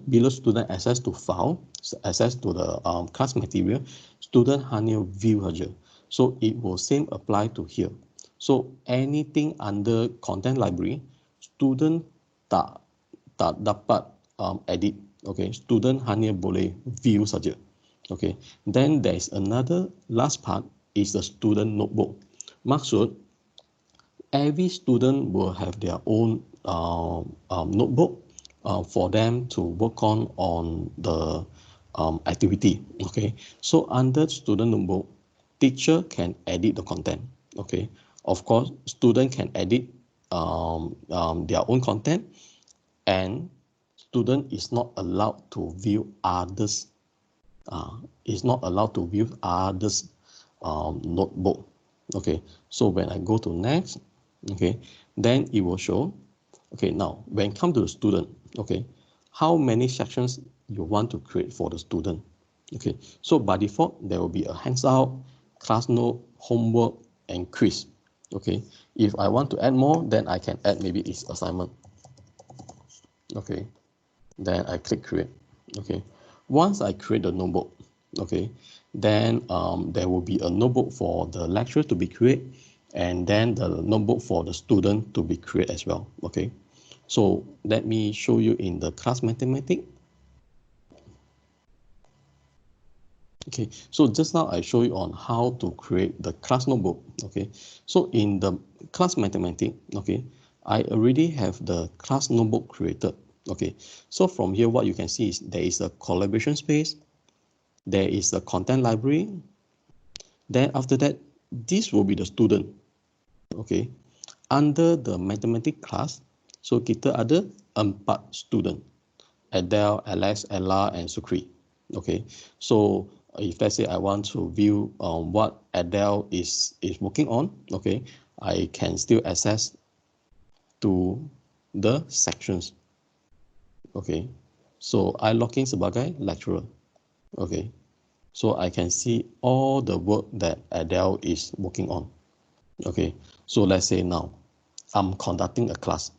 bila student access to file, access to the class material, student hanya view saja. So it will same apply to here. So anything under content library, student tak dapat edit. Okay, student hanya boleh view saja. Okay, then there is another last part is the student notebook. Maksud, every student will have their own notebook for them to work on the activity. Okay, so under student notebook, teacher can edit the content. Okay, of course, student can edit their own content, and student is not allowed to view others. Notebook. Okay, so when I go to next, okay, then it will show. Okay, now when come to the student, okay, how many sections you want to create for the student. Okay, so by default there will be a handout, class note, homework, and quiz. Okay, if I want to add more, then I can add maybe its assignment. Okay, then I click create. Okay, once I create the notebook, okay, then there will be a notebook for the lecturer to be created, and then the notebook for the student to be created as well. Okay, so let me show you in the class mathematics. Okay, so just now I show you on how to create the class notebook. Okay, so in the class mathematics, okay, I already have the class notebook created. Okay, so from here what you can see is there is a collaboration space, there is a content library, then after that this will be the student. Okay, under the mathematics class, so kita ada 4 student, Adele, Alex, Ella, and Sukri. Okay, so if let's say I want to view what Adele is working on, okay, I can still access to the sections. Okay, so I log in sebagai lecturer. Okay, so I can see all the work that Adele is working on. Okay, so let's say now I'm conducting a class.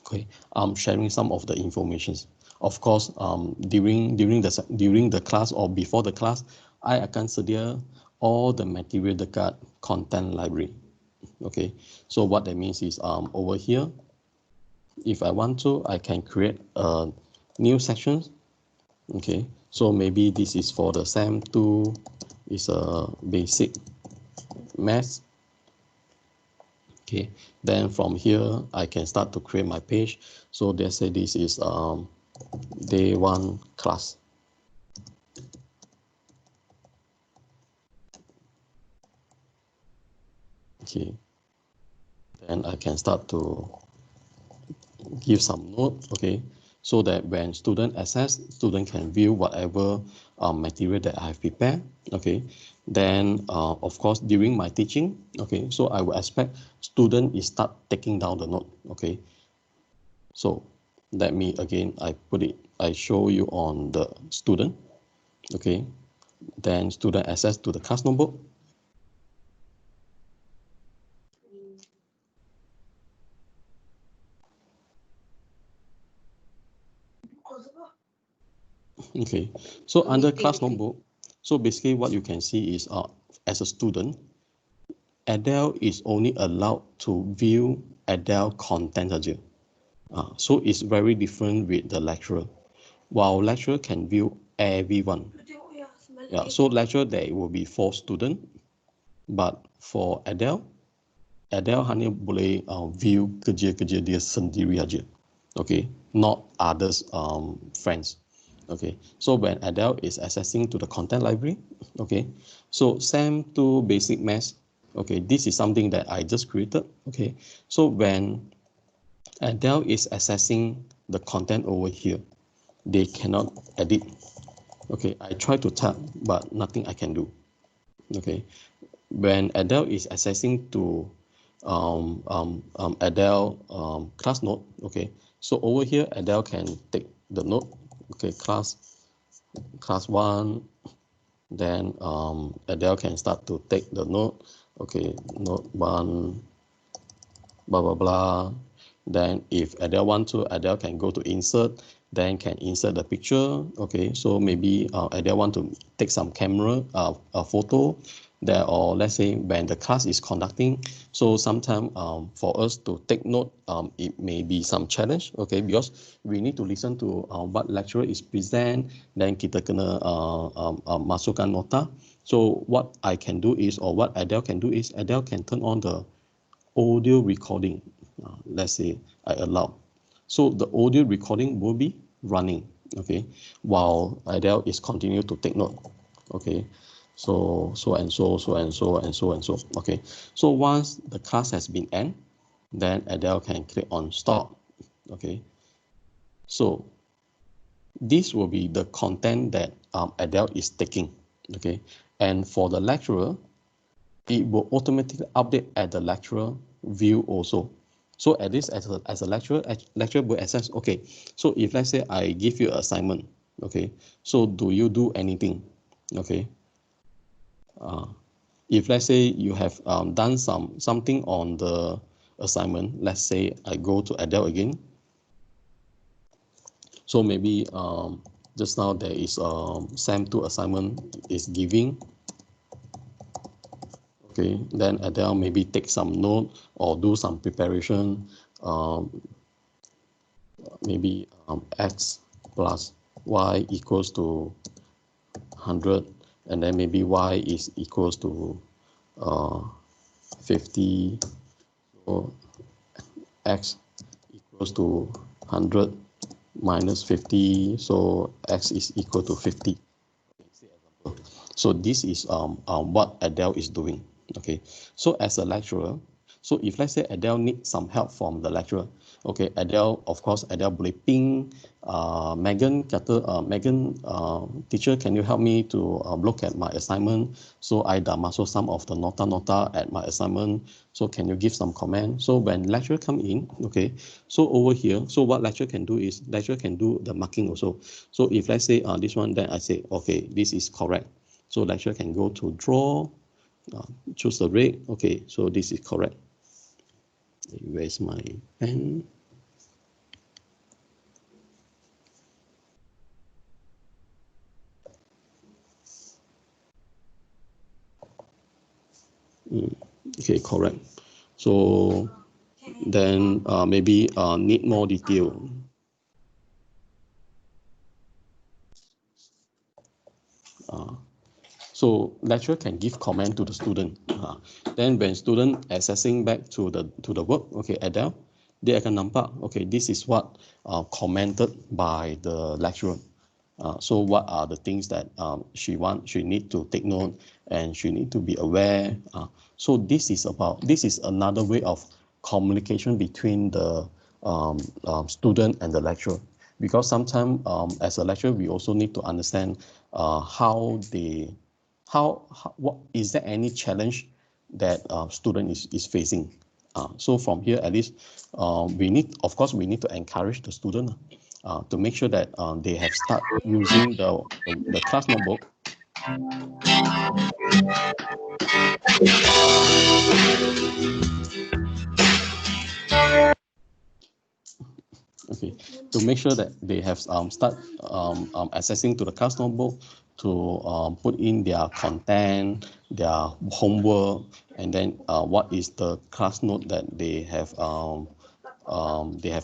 Okay, I'm sharing some of the informations. Of course, during the class or before the class, I akan sedia all the material dekat content library. Okay, so what that means is over here, if I want to, I can create a new section. Okay, so maybe this is for the SEM 2, is a basic math. Okay, then from here I can start to create my page. So they say this is day 1 class. Okay, then I can start to give some note. Okay, so that when student access, student can view whatever material that I have prepared. Okay, then of course during my teaching, okay, so I will expect student is start taking down the note. Okay, so let me again, I show you on the student. Okay, then student access to the class notebook. Okay, so under class notebook, so basically what you can see is as a student, Adele is only allowed to view Adele content saja. So it's very different with the lecturer. While lecturer can view everyone. Yeah, so lecturer there will be 4 students, but for Adele hanya boleh view kerja-kerja dia sendiri aja. Okay, not others friends. Okay, so when Adele is accessing to the content library, okay, so same to basic math. Okay, this is something that I just created. Okay, so when Adele is accessing the content over here, they cannot edit. Okay, I try to tap, but nothing I can do. Okay, when Adele is accessing to Adele class note, okay, so over here Adele can take the note, okay, class 1, then Adele can start to take the note, okay, note 1, blah blah blah. Then if Adele want to, Adele can go to insert, then can insert the picture. Okay, so maybe Adele want to take some camera a photo there, or let's say when the class is conducting, so sometimes for us to take note, it may be some challenge. Okay, because we need to listen to what lecturer is present, then kita kena masukkan nota. So what I can do is, or what Adele can do is, Adele can turn on the audio recording. Let's say I allow, so the audio recording will be running, okay, while Adele is continue to take note. Okay, so and so, okay, so once the class has been end, then Adele can click on stop. Okay, so this will be the content that Adele is taking. Okay, and for the lecturer, it will automatically update at the lecturer view also. So at least as a lecturer will access, okay, so if let's say I give you an assignment, okay, so do you do anything? Okay, if let's say you have done something on the assignment, let's say I go to Adele again. So maybe just now there is SAM2 assignment is giving. Okay, then Adele maybe take some note or do some preparation. Maybe x plus y equals to 100, and then maybe y is equals to 50. So x equals to 100 minus 50. So x is equal to 50. So this is what Adele is doing. Okay, so as a lecturer, so if let's say Adele needs some help from the lecturer, okay, Adele, of course, Adele boleh ping Megan, teacher, can you help me to look at my assignment? So I dah masuk some of the nota at my assignment. So can you give some comment? So when lecturer come in, okay, so over here, so what lecturer can do is, lecturer can do the marking also. So if let's say this one, then I say, okay, this is correct. So lecturer can go to draw, choose the rate. Okay, so this is correct. Where's my pen? Okay, correct. So then maybe need more detail. So lecturer can give comment to the student. Then when student accessing back to the work, okay, Adele, they akan nampak, okay, this is what commented by the lecturer. So what are the things that she need to take note, and she need to be aware. So this is another way of communication between the student and the lecturer. because sometimes as a lecturer, we also need to understand how what is there any challenge that student is facing. So from here, at least we need to encourage the student to make sure that they have start using the class notebook. Okay, to make sure that they have start accessing to the class notebook to put in their content, their homework, and then what is the class note that they have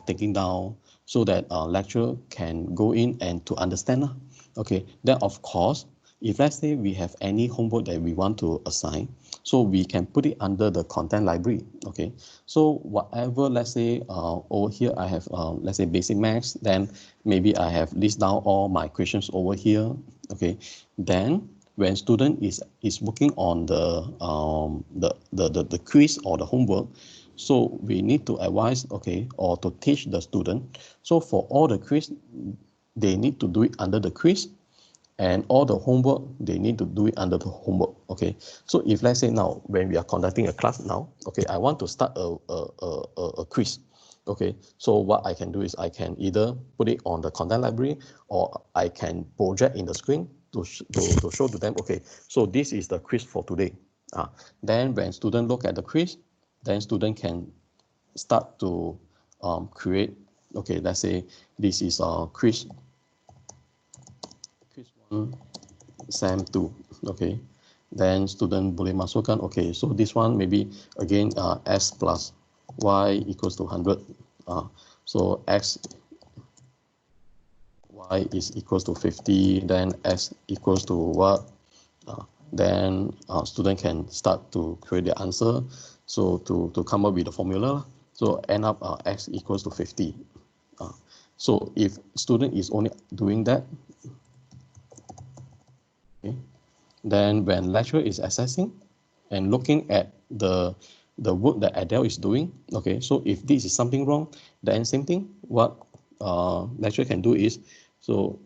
taken down, so that lecturer can go in and to understand. Okay, then of course, if let's say we have any homework that we want to assign, so we can put it under the content library. Okay, so whatever, let's say over here I have let's say basic maths, then maybe I have list down all my questions over here. Okay, then when student is working on the quiz or the homework, so we need to advise, okay, or to teach the student. So for all the quiz, they need to do it under the quiz, and all the homework, they need to do it under the homework. Okay, so if let's say now when we are conducting a class now, okay, I want to start a quiz. Okay, so what I can do is I can either put it on the content library, or I can project in the screen to show to them, okay, so this is the quiz for today. Then when student look at the quiz, then student can start to create, okay, let's say this is a quiz 1 SAM 2, okay, then student boleh masukkan, okay, so this one maybe again x plus y equals to 100, so x y is equals to 50, then x equals to what, then student can start to create the answer, so to come up with the formula, so end up x equals to 50. So if student is only doing that, okay, then when lecturer is assessing and looking at the work that Adele is doing, okay, so if this is something wrong, then same thing, what lecturer can do is, so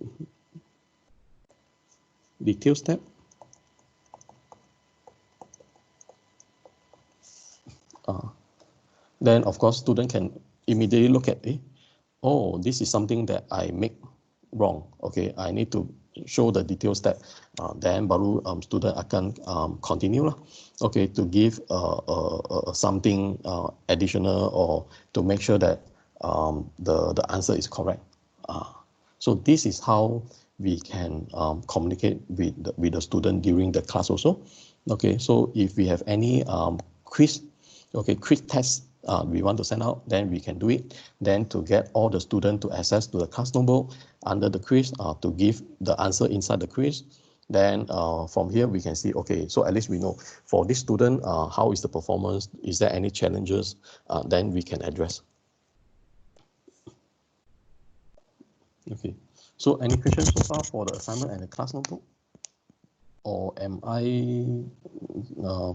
detail step, then of course student can immediately look at, oh, this is something that I make wrong, okay, I need to show the detail step, then baru student akan continue lah, okay, to give something additional, or to make sure that the answer is correct. So this is how we can communicate with the student during the class also. Okay, so if we have any quiz, okay, quiz test we want to send out, then we can do it. Then to get all the students to access to the class notebook under the quiz to give the answer inside the quiz. Then from here we can see, okay, so at least we know for this student, how is the performance, is there any challenges, then we can address. Okay, so any questions so far for the assignment and the class notebook? Or am I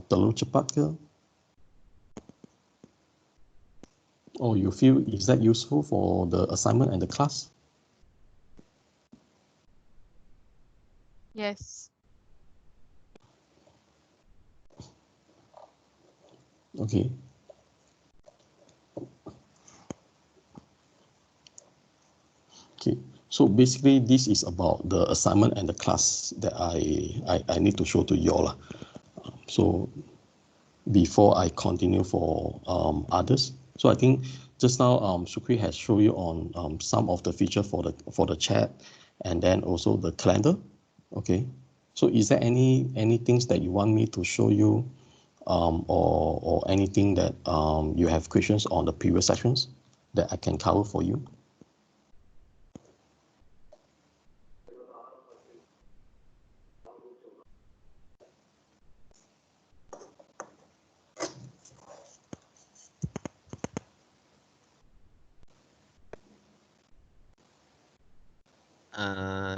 terlalu cepat ke? Or you feel, is that useful for the assignment and the class? Yes. Okay. Okay, so basically this is about the assignment and the class that I need to show to you all. So before I continue for others, so I think just now Sukri has shown you on some of the feature for the chat, and then also the calendar. Okay, so is there any things that you want me to show you, or anything that you have questions on the previous sessions that I can cover for you?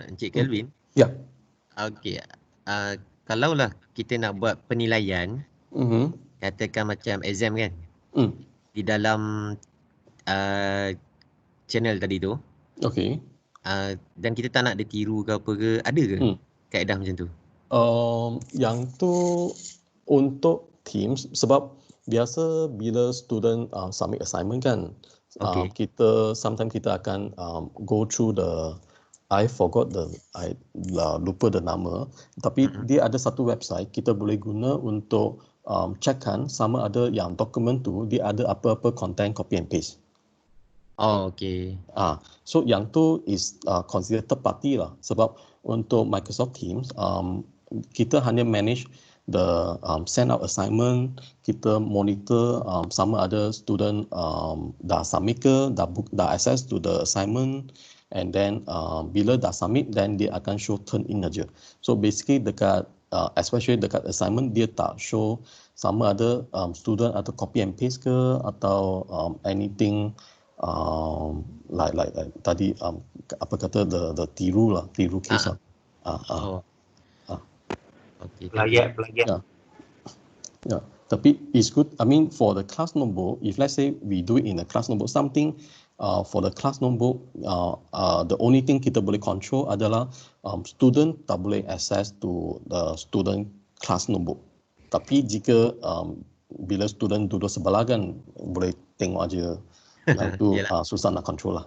Encik Kelvin. Ya. Okey. Kalaulah kita nak buat penilaian, katakan macam exam kan, di dalam channel tadi tu, Okay. Dan kita tak nak dia tiru ke apa ke, ada ke kaedah macam tu? Yang tu untuk teams, sebab biasa bila student submit assignment kan, sometimes kita akan go through I lupa the nama, tapi dia ada satu website kita boleh guna untuk checkkan sama ada yang dokumen tu dia ada apa-apa content copy and paste. Oh, okay. So yang tu is considered third party lah, sebab untuk Microsoft Teams kita hanya manage the send out assignment, kita monitor sama ada student dah submit ke, dah access to the assignment, and then bila dah submit then dia akan show turn in aja. So basically dekat especially dekat assignment dia tak show sama ada student atau copy and paste ke atau anything like tadi apa kata the tiru case lah. Okay. Plagiat. Yeah. Tapi it's good. I mean, for the class notebook, if let's say we do it in a class notebook, something for the class notebook, the only thing kita boleh control adalah student tak boleh access to the student class notebook. Tapi jika bila student duduk sebelah kan, boleh tengok aja. Yang tu susah nak control lah.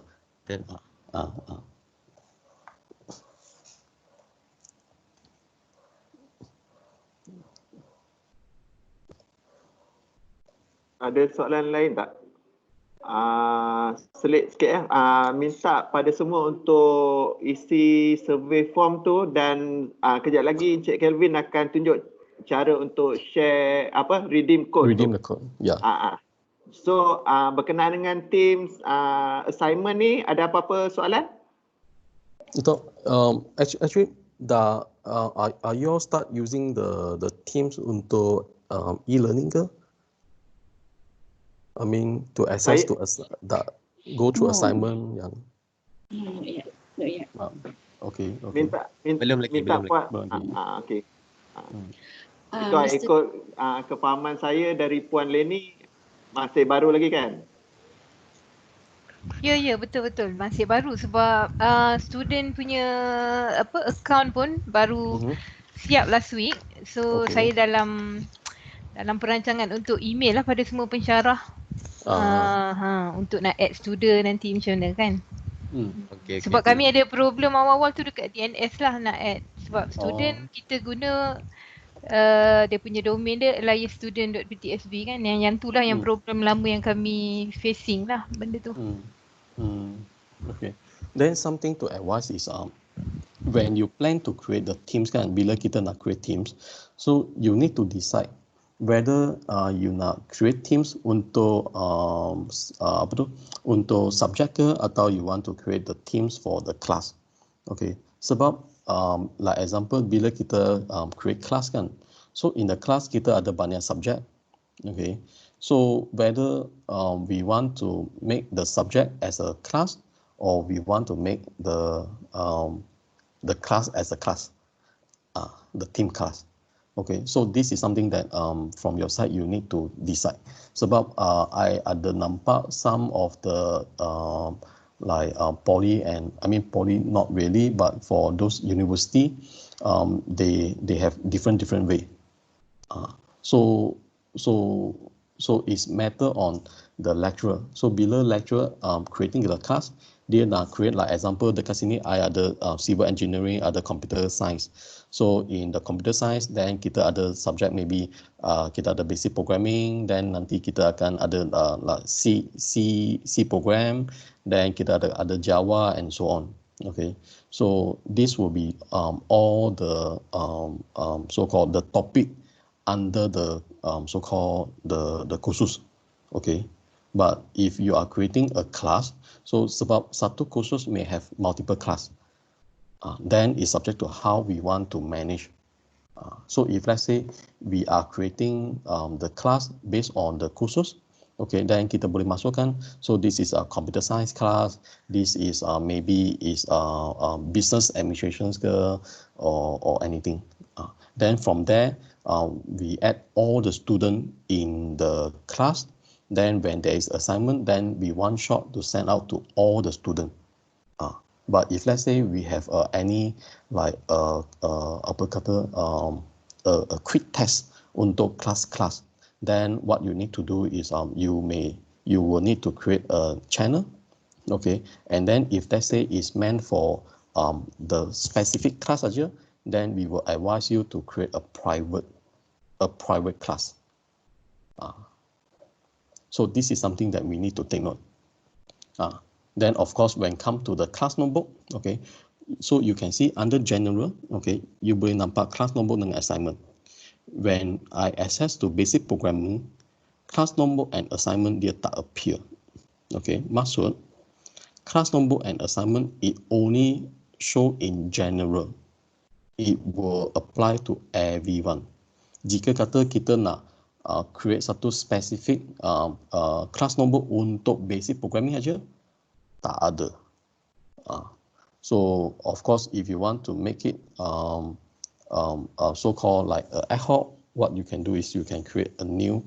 Ada soalan lain tak? Slit sikit minta pada semua untuk isi survey form tu, dan kejap lagi Encik Kelvin akan tunjuk cara untuk share redeem code. Redeem the code. Yeah. So berkenaan dengan Teams assignment ni, ada apa-apa soalan? Itu actually are you all start using the Teams untuk e-learning ke? I mean, to access go through assignment yang. No, yeah. Okay. Belum lagi. Okay. Ikut kefahaman saya dari Puan Leni, masih baru lagi kan? Ya, betul. Masih baru sebab student punya account pun baru siap last week. So saya dalam perancangan untuk email lah pada semua pensyarah. Untuk nak add student nanti macam mana kan. Sebab kami ada problem awal-awal tu dekat DNS lah nak add. Sebab student kita guna dia punya domain dia student.ptsb kan. Yang tu lah yang problem lama yang kami facing lah benda tu. Okay. Then something to advise is when you plan to create the teams kan, bila kita nak create teams, so you need to decide whether you nak create teams untuk untuk subject ke atau you want to create the teams for the class. Okay. Sebab like example bila kita create class kan, so in the class kita ada banyak subject. Okay. So whether we want to make the subject as a class or we want to make the class as a class, the team class. Okay, so this is something that from your side you need to decide. Sebab I ada nampak some of the poly not really, but for those university, they have different way. So it's matter on the lecturer. So bila lecturer creating the class, dia nak create like example dekat sini I ada civil engineering, ada computer science. So in the computer science, then kita ada subject maybe kita ada basic programming, then nanti kita akan ada C program, then kita ada Java and so on. Okay, so this will be all the so-called the topic under the so-called the kursus. Okay, but if you are creating a class, so sebab satu kursus may have multiple class. Then it's subject to how we want to manage. So if let's say we are creating the class based on the kursus, okay, then kita boleh masukkan. So this is a computer science class. This is maybe is business administrations ke or anything. Then from there, we add all the student in the class. Then when there is assignment, then we one shot to send out to all the student. But if let's say we have any like a quick test untuk class, then what you need to do is you will need to create a channel, okay, and then if let's say it's meant for the specific class aja, then we will advise you to create a private class. So this is something that we need to take note. Then of course when come to the class notebook, okay, so you can see under general, okay, you boleh nampak class notebook dengan assignment. When I access to basic programming, class notebook and assignment dia tak appear. Okay, maksud class notebook and assignment it only show in general. It will apply to everyone. Jika kata kita nak create satu specific class notebook untuk basic programming aja, tak ada. So of course if you want to make it so-called like ad hoc, what you can do is you can create a new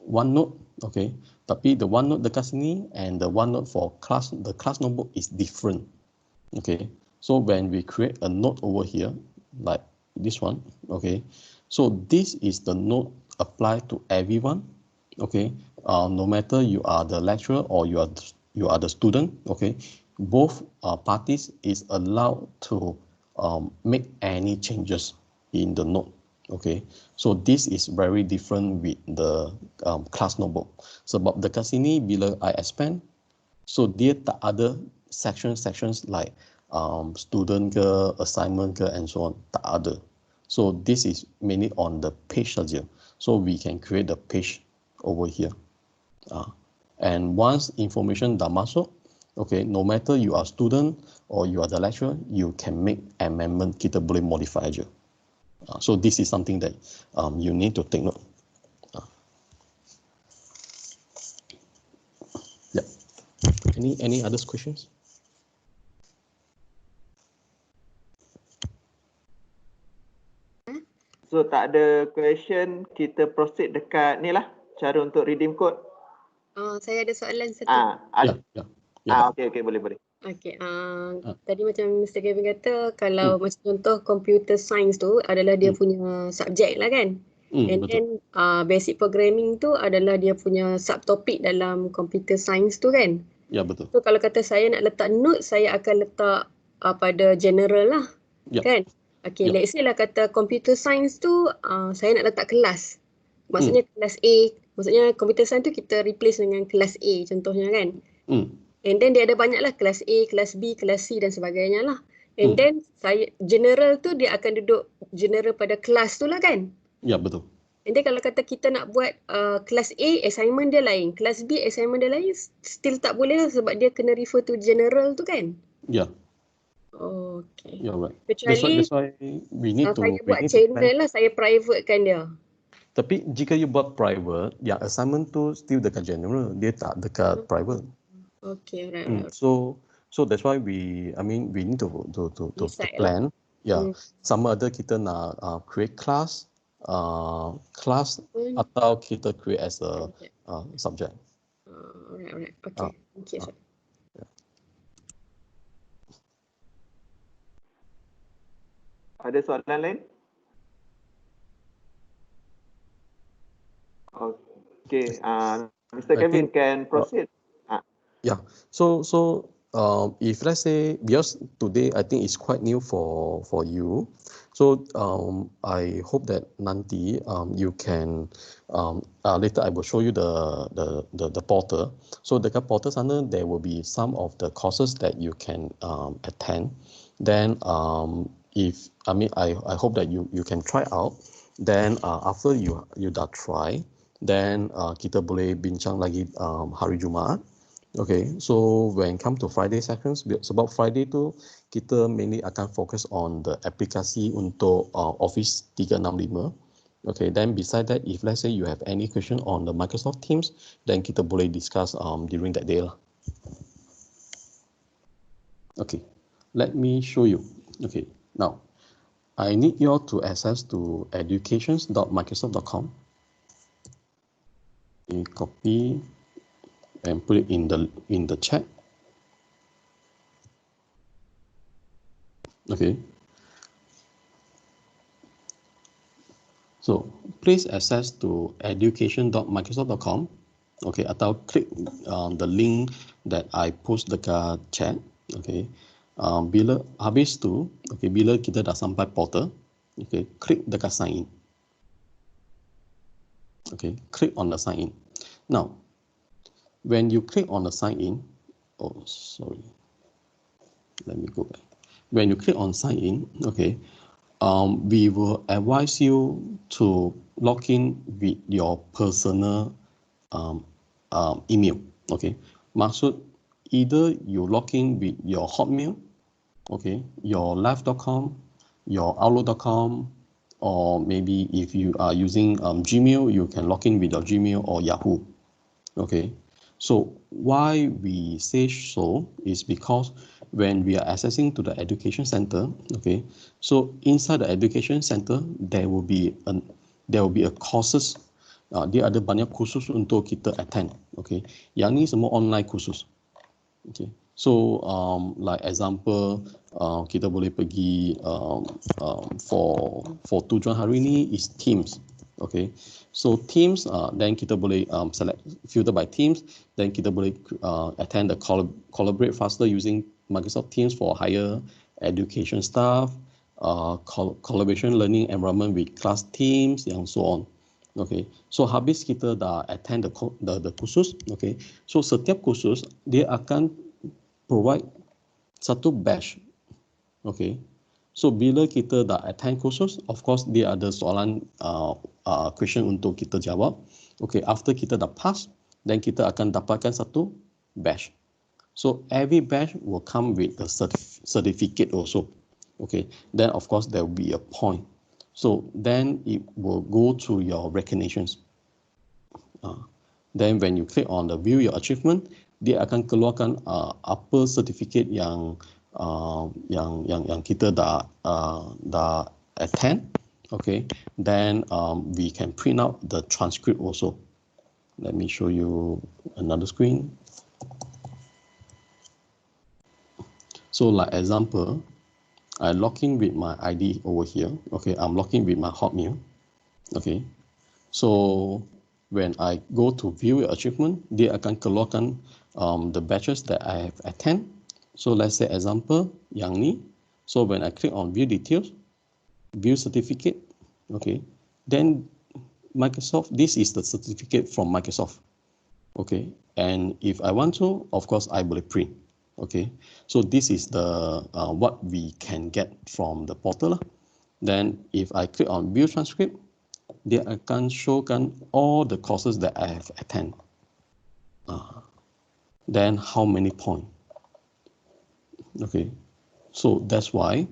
OneNote, okay. Tapi the OneNote dekat sini and the OneNote for the class notebook is different, okay. So when we create a note over here, like this one, okay. So this is the note applied to everyone, okay. No matter you are the lecturer or you are the student, okay. Both parties is allowed to make any changes in the note, okay. So this is very different with the class notebook. Sebab dekat sini bila I expand, so dia tak ada sections like student ke, assignment ke, and so on, tak ada. So this is mainly on the page saja. So we can create the page over here. And once information dah masuk, okay, no matter you are student or you are the lecturer, you can make amendment, kita boleh modify aja. So this is something that you need to take note. Yeah. Any other questions? So tak ada question, kita proceed dekat ni lah, cara untuk redeem code. Saya ada soalan satu. Okay, boleh. Okay, tadi macam Mr. Kevin kata, kalau macam contoh computer science tu adalah dia punya subjek lah kan? And betul. then basic programming tu adalah dia punya subtopik dalam computer science tu kan? Ya, betul. So kalau kata saya nak letak note, saya akan letak pada general lah, kan? Okay, let's say lah kata computer science tu saya nak letak kelas. Maksudnya kelas A, maksudnya computer science tu kita replace dengan kelas A contohnya kan? And then dia ada banyak lah, kelas A, kelas B, kelas C dan sebagainya lah. And then saya general tu dia akan duduk general pada kelas tu lah kan? Ya, betul. And then kalau kata kita nak buat kelas A, assignment dia lain. Kelas B, assignment dia lain, still tak boleh lah sebab dia kena refer to general tu kan? Ya. Okay. Yeah, right. Kecuali that's why we need to. Saya buat channel lah, saya privatekan dia. Tapi jika you buat private, yang assignment tu still dekat general, dia tak dekat private. Okay, right. So that's why we need to plan. Yeah, sama ada kita nak create class atau kita create as a subject. Alright. Okay. Thank you, sir. Ada soalan lain? Okay, Mr. Kevin can proceed. Yeah, so if let's say, because today I think it's quite new for you, so I hope that nanti you can later I will show you the portal. So dekat portal sana there will be some of the courses that you can attend. Then I hope that you can try out. Then after you dah try, then kita boleh bincang lagi hari Jumaat. Okay, so when come to Friday sessions, sebab Friday tu kita mainly akan fokus on the aplikasi untuk Office 365. Okay, then beside that, if let's say you have any question on the Microsoft Teams, then kita boleh discuss during that day lah. Okay, let me show you. Okay, now I need you all to access to educations.microsoft.com. Copy and put it in the chat. Okay. So please access to education.microsoft.com. Okay, atau klik the link that I post dekat chat. Okay, bila habis tu, okay, bila kita dah sampai portal, okay, klik dekat sign in. Okay, click on the sign in. Now, when you click on the sign in, oh sorry, let me go back. When you click on sign in, okay, we will advise you to log in with your personal email. Okay, maksud either you log in with your Hotmail, okay, your live.com, your outlook.com, or maybe if you are using Gmail, you can log in with your Gmail or Yahoo. Okay, so why we say so is because when we are accessing to the education center, okay, so inside the education center there will be a courses. Dia ada banyak kursus untuk kita attend. Okay, yang ni semua online kursus. Okay, so like example, kita boleh pergi for tujuan hari ni is Teams. Okay, so Teams, then kita boleh select filter by Teams, then kita boleh attend the collaborate faster using Microsoft Teams for higher education staff, collaboration learning environment with class teams, and so on. Okay, so habis kita dah attend the kursus, okay, so setiap kursus dia akan provide satu batch. Okay, so bila kita dah attend kursus, of course dia ada soalan question untuk kita jawab. Okay, after kita dah pass, then kita akan dapatkan satu batch. So every batch will come with a certificate also. Okay, then of course there will be a point. So then it will go to your recognitions. Then when you click on the view your achievement, dia akan keluarkan apa certificate yang kita dah attend. Okay, then we can print out the transcript also. Let me show you another screen. So like example, I log in with my ID over here. Okay, I'm logging with my Hotmail. Okay, so when I go to view your achievement, dia akan keluarkan the batches that I have attend. So let's say example yang ni. So when I click on view details, view certificate, okay, then Microsoft, this is the certificate from Microsoft. Okay, and if I want to, of course I will print. Okay, so this is the what we can get from the portal. Then if I click on view transcript, dia akan showkan all the courses that I have attend. Then how many points? Okay, so that's why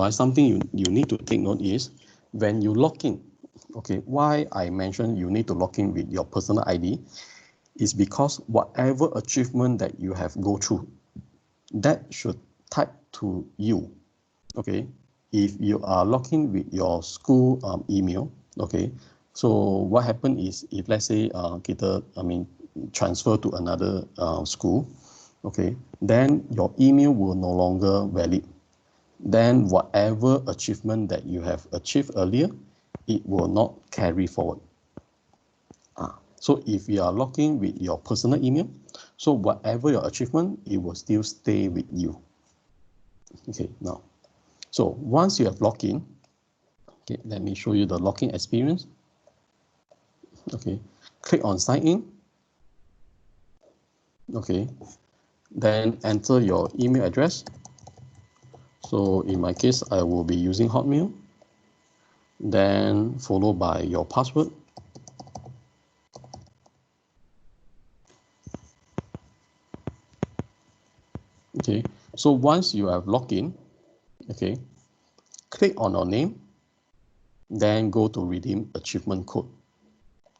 something you need to take note is when you log in. Okay, why I mentioned you need to log in with your personal ID is because whatever achievement that you have go through, that should type to you. Okay, if you are logged in with your school email, okay, so what happened is if let's say kita transfer to another school, okay, then your email will no longer valid. Then whatever achievement that you have achieved earlier, it will not carry forward. So if you are logged in with your personal email, so whatever your achievement, it will still stay with you. Okay, now, so once you have logged in, okay, let me show you the login experience. Okay, click on sign in. Okay, then enter your email address. So in my case, I will be using Hotmail. Then followed by your password. Okay, so once you have logged in, okay, click on your name, then go to redeem achievement code.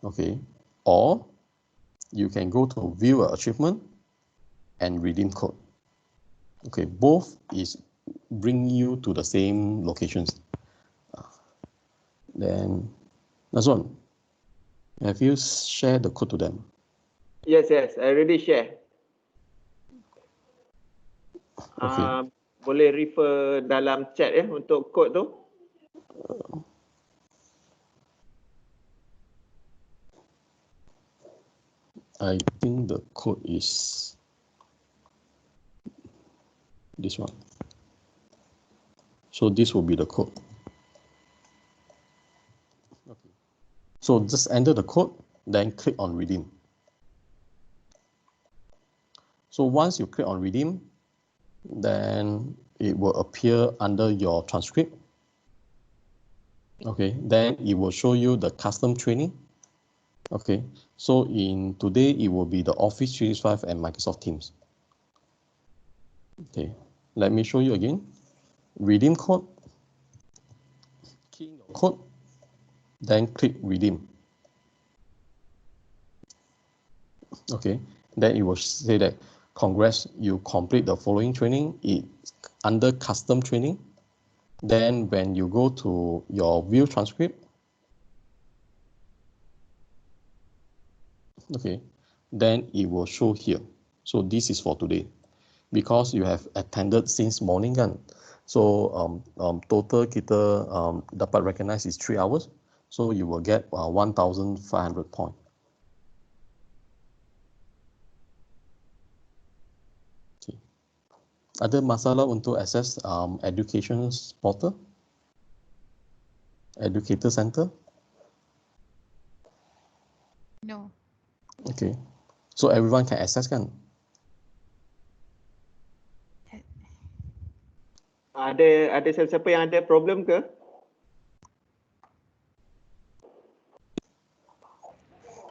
Okay, or you can go to view achievement and redeem code. Okay, both is bring you to the same locations. Then, Nazwan, have you shared the code to them? Yes, I already share. Okay. boleh refer dalam chat ya untuk kod tu. I think the code is this one. So this will be the code. Okay. So just enter the code, then click on redeem. So once you click on redeem, then it will appear under your transcript. Okay, then it will show you the custom training. Okay, so in today, it will be the Office 365 and Microsoft Teams. Okay, let me show you again. Redeem code, key in your code, then click redeem. Okay, then it will say that, congrats, you complete the following training. It's under custom training. Then when you go to your view transcript, okay, then it will show here. So this is for today, because you have attended since morning kan. So total kita dapat recognize is 3 hours. So you will get 1,500 points. Okay. Ada masalah untuk access education portal? Educator Center? No. Okay. So everyone can access kan? Ada siapa yang ada problem ke?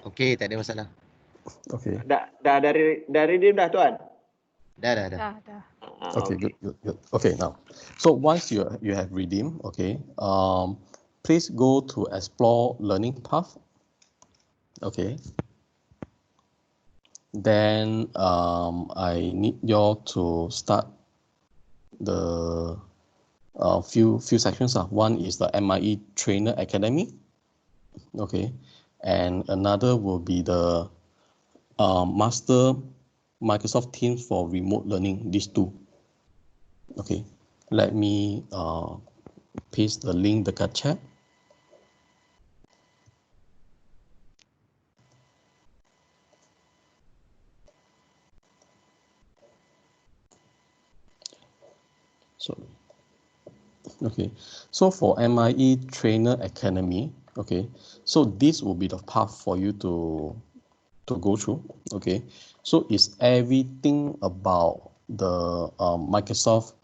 Okey, tak ada masalah. Okay. Dah dari dia dah tuan? Dah. Dah. Okay, good. Okay, now, so once you have redeemed, okay, please go to explore learning path. Okay. Then I need you all to start the few sections. One is the MIE Trainer Academy. Okay, and another will be the Master Microsoft Teams for remote learning. These two. Okay, let me paste the link dekat chat. Okay, so for MIE Trainer Academy, okay, so this will be the path for you to go through. Okay, so it's everything about the Microsoft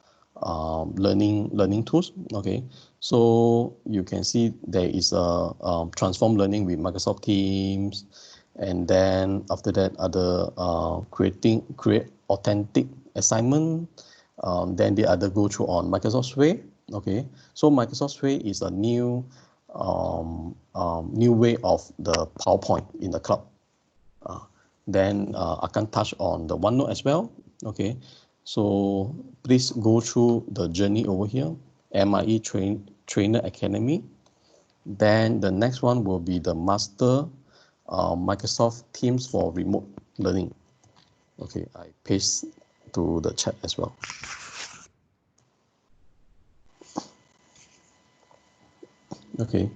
learning tools. Okay, so you can see there is a transform learning with Microsoft Teams, and then after that other create authentic assignment. Then the other go through on Microsoft Way. Okay, so Microsoft Way is a new way of the PowerPoint in the cloud. Then I can touch on the OneNote as well. Okay, so please go through the journey over here, MIE Trainer Academy. Then the next one will be the Master Microsoft Teams for remote learning. Okay, I paste to the chat as well. Okay,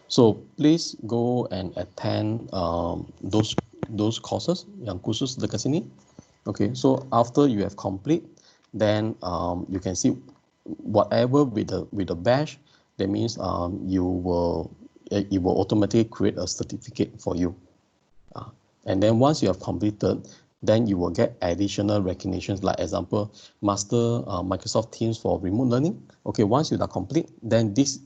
so please go and attend those courses yang khusus dekat sini. Okay, so after you have complete, then you can see whatever with the badge. That means it will automatically create a certificate for you. And then once you have completed, then you will get additional recognitions, like example, Master Microsoft Teams for remote learning. Okay, once you are complete, then this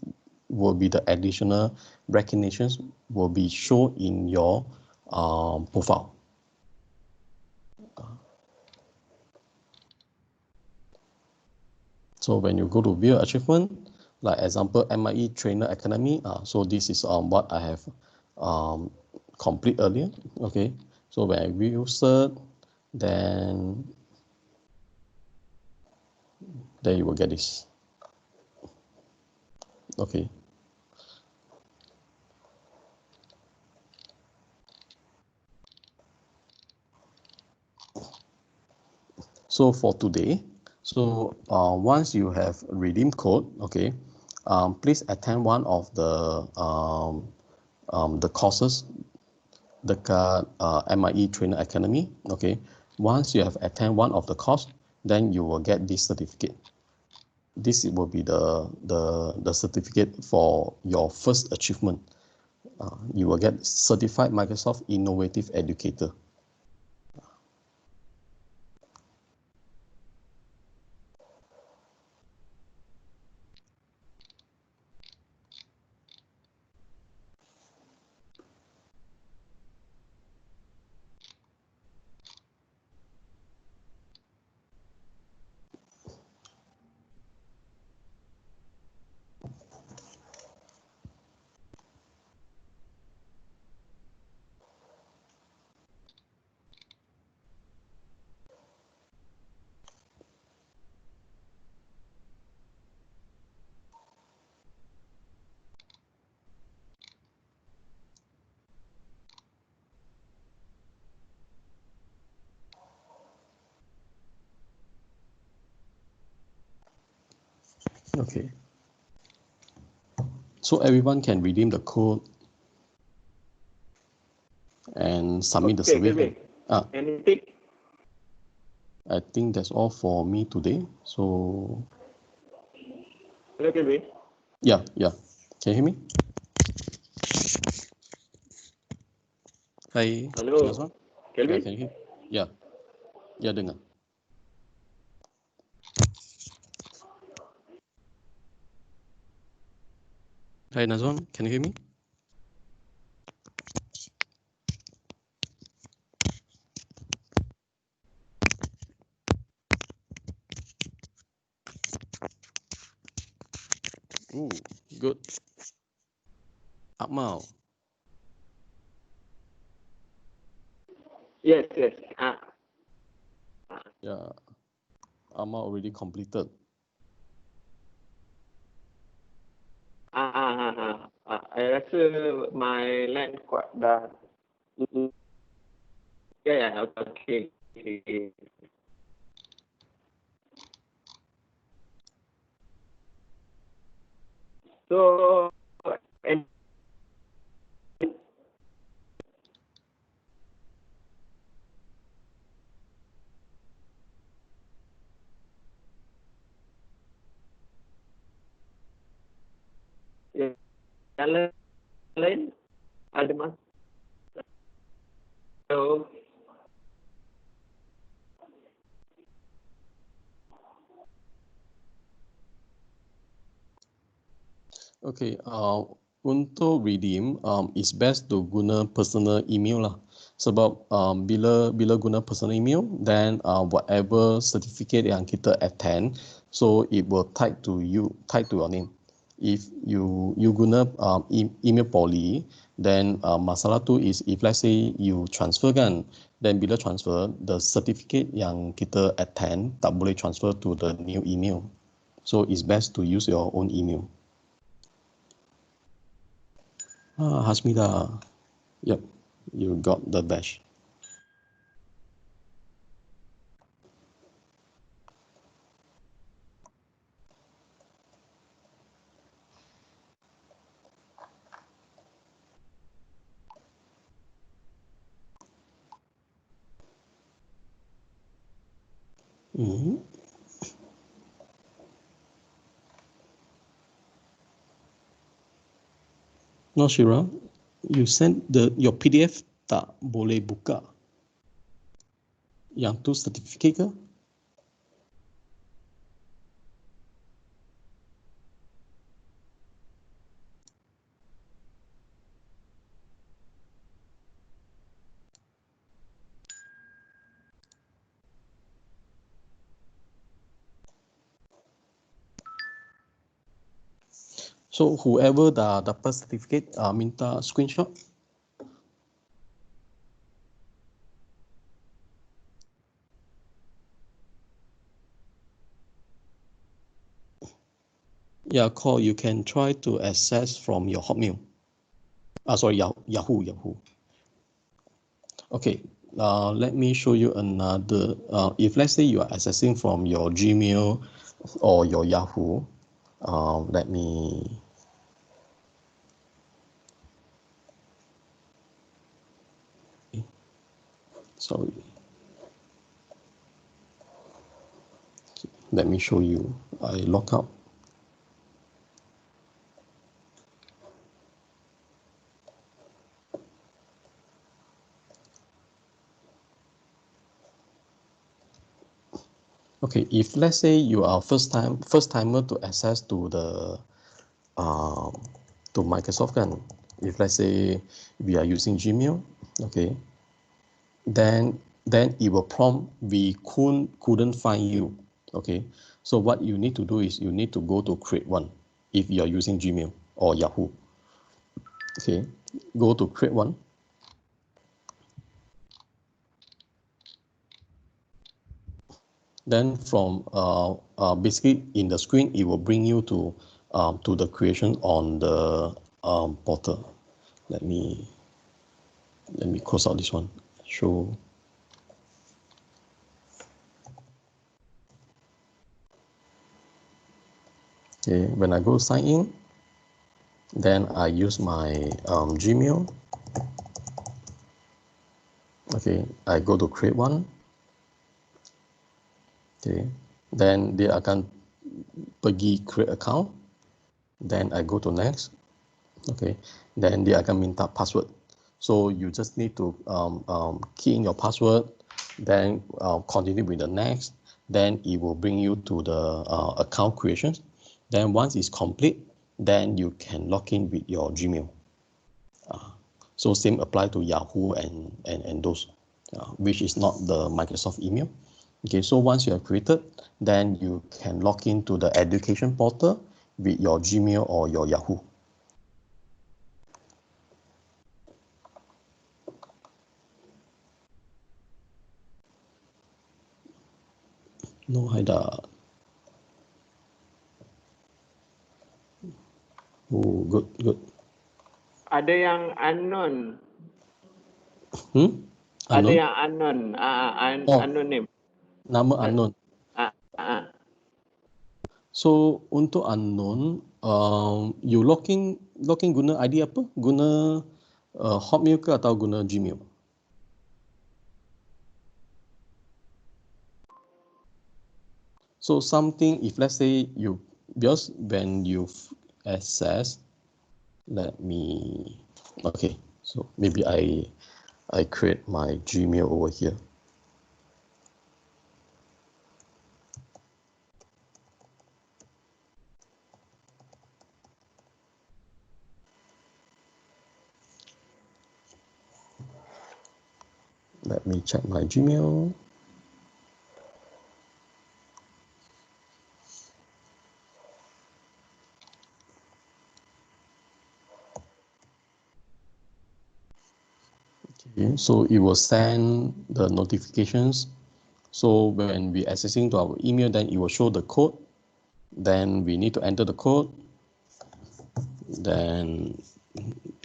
will be the additional recognitions will be shown in your profile. So when you go to view achievement, like example MIE Trainer Academy, so this is what I have complete earlier. Okay, so when I view cert, then you will get this. Okay. So for today, So once you have redeemed code, okay, please attend one of the courses dekat MIE Trainer Academy. Okay, once you have attend one of the course, then you will get this certificate. This will be the certificate for your first achievement. You will get Certified Microsoft Innovative Educator. Okay. So everyone can redeem the code and submit the survey. Anything? I think that's all for me today. So Hello, Kelvin. yeah. Can you hear me? Hi. Hello. Nazwan? Kelvin? Yeah, can you hear? Yeah. Ya, dengar. Hi Nazwan, can you hear me? Ooh, good. Akmal. Yes. Yeah. Akmal already completed. I rasa my line kuat dah. Yeah, okay. So, and yang lain ada mas? Hello. Okay, untuk redeem, it's best to guna personal email lah. Sebab bila guna personal email, then whatever certificate yang kita attend, so it will tied to your name. If you guna email poly, then masalah tu is if let's say you transfer kan, then bila transfer, the certificate yang kita attend tak boleh transfer to the new email. So it's best to use your own email. Hasmida. Yep, you got the badge. No, Shira, you sent your PDF tak boleh buka. Yang tu certificate ke? So whoever dah dapat certificate, minta screenshot. Yeah, call. You can try to access from your Hotmail. Sorry, Yahoo. Okay, let me show you another. If let's say you are accessing from your Gmail or your Yahoo, let me. Sorry. Let me show you. I log out. Okay, if let's say you are first timer to access to the to Microsoft kan, if let's say we are using Gmail, okay, then it will prompt we couldn't find you, okay. So what you need to do is you need to go to create one if you are using Gmail or Yahoo. Okay, go to create one. Then from basically in the screen, it will bring you to the creation on the portal. Let me close out this one. Show. Okay, when I go sign in, then I use my Gmail. Okay, I go to create one. Okay, then dia akan pergi create account. Then I go to next. Okay, then dia akan minta password. So you just need to key in your password, then continue with the next. Then it will bring you to the account creation. Then once it's complete, then you can log in with your Gmail. So same apply to Yahoo and those, which is not the Microsoft email. Okay, so once you have created, then you can log into the education portal with your Gmail or your Yahoo. No, ada. Oh, good. Ada yang unknown. Ada Unknown? yang unknown. Unknown name. Nama unknown. So untuk unknown, you login guna ID apa? Guna Hotmail ke atau guna Gmail? So something, if let's say you, because when you access, okay, so maybe I create my Gmail over here. Let me check my Gmail. Okay, so it will send the notifications. So when we accessing to our email, then it will show the code. Then we need to enter the code. Then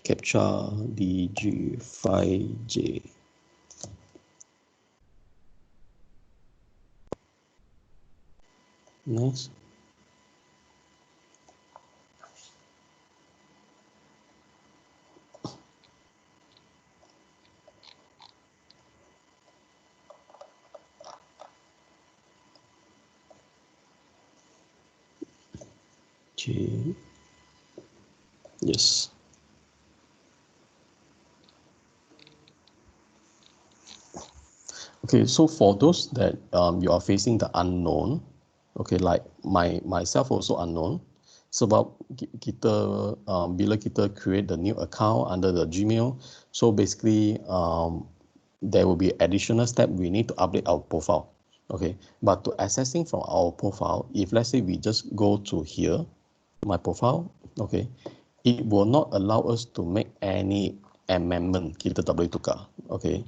Captcha DG5J. Next. J. Yes. Okay, so for those that you are facing the unknown, okay, like myself also unknown. Sebab kita bila kita create the new account under the Gmail, so basically there will be additional step we need to update our profile. Okay, but to accessing from our profile, if let's say we just go to here, my profile, okay, it will not allow us to make any amendment. Kita tak boleh tukar. Okay.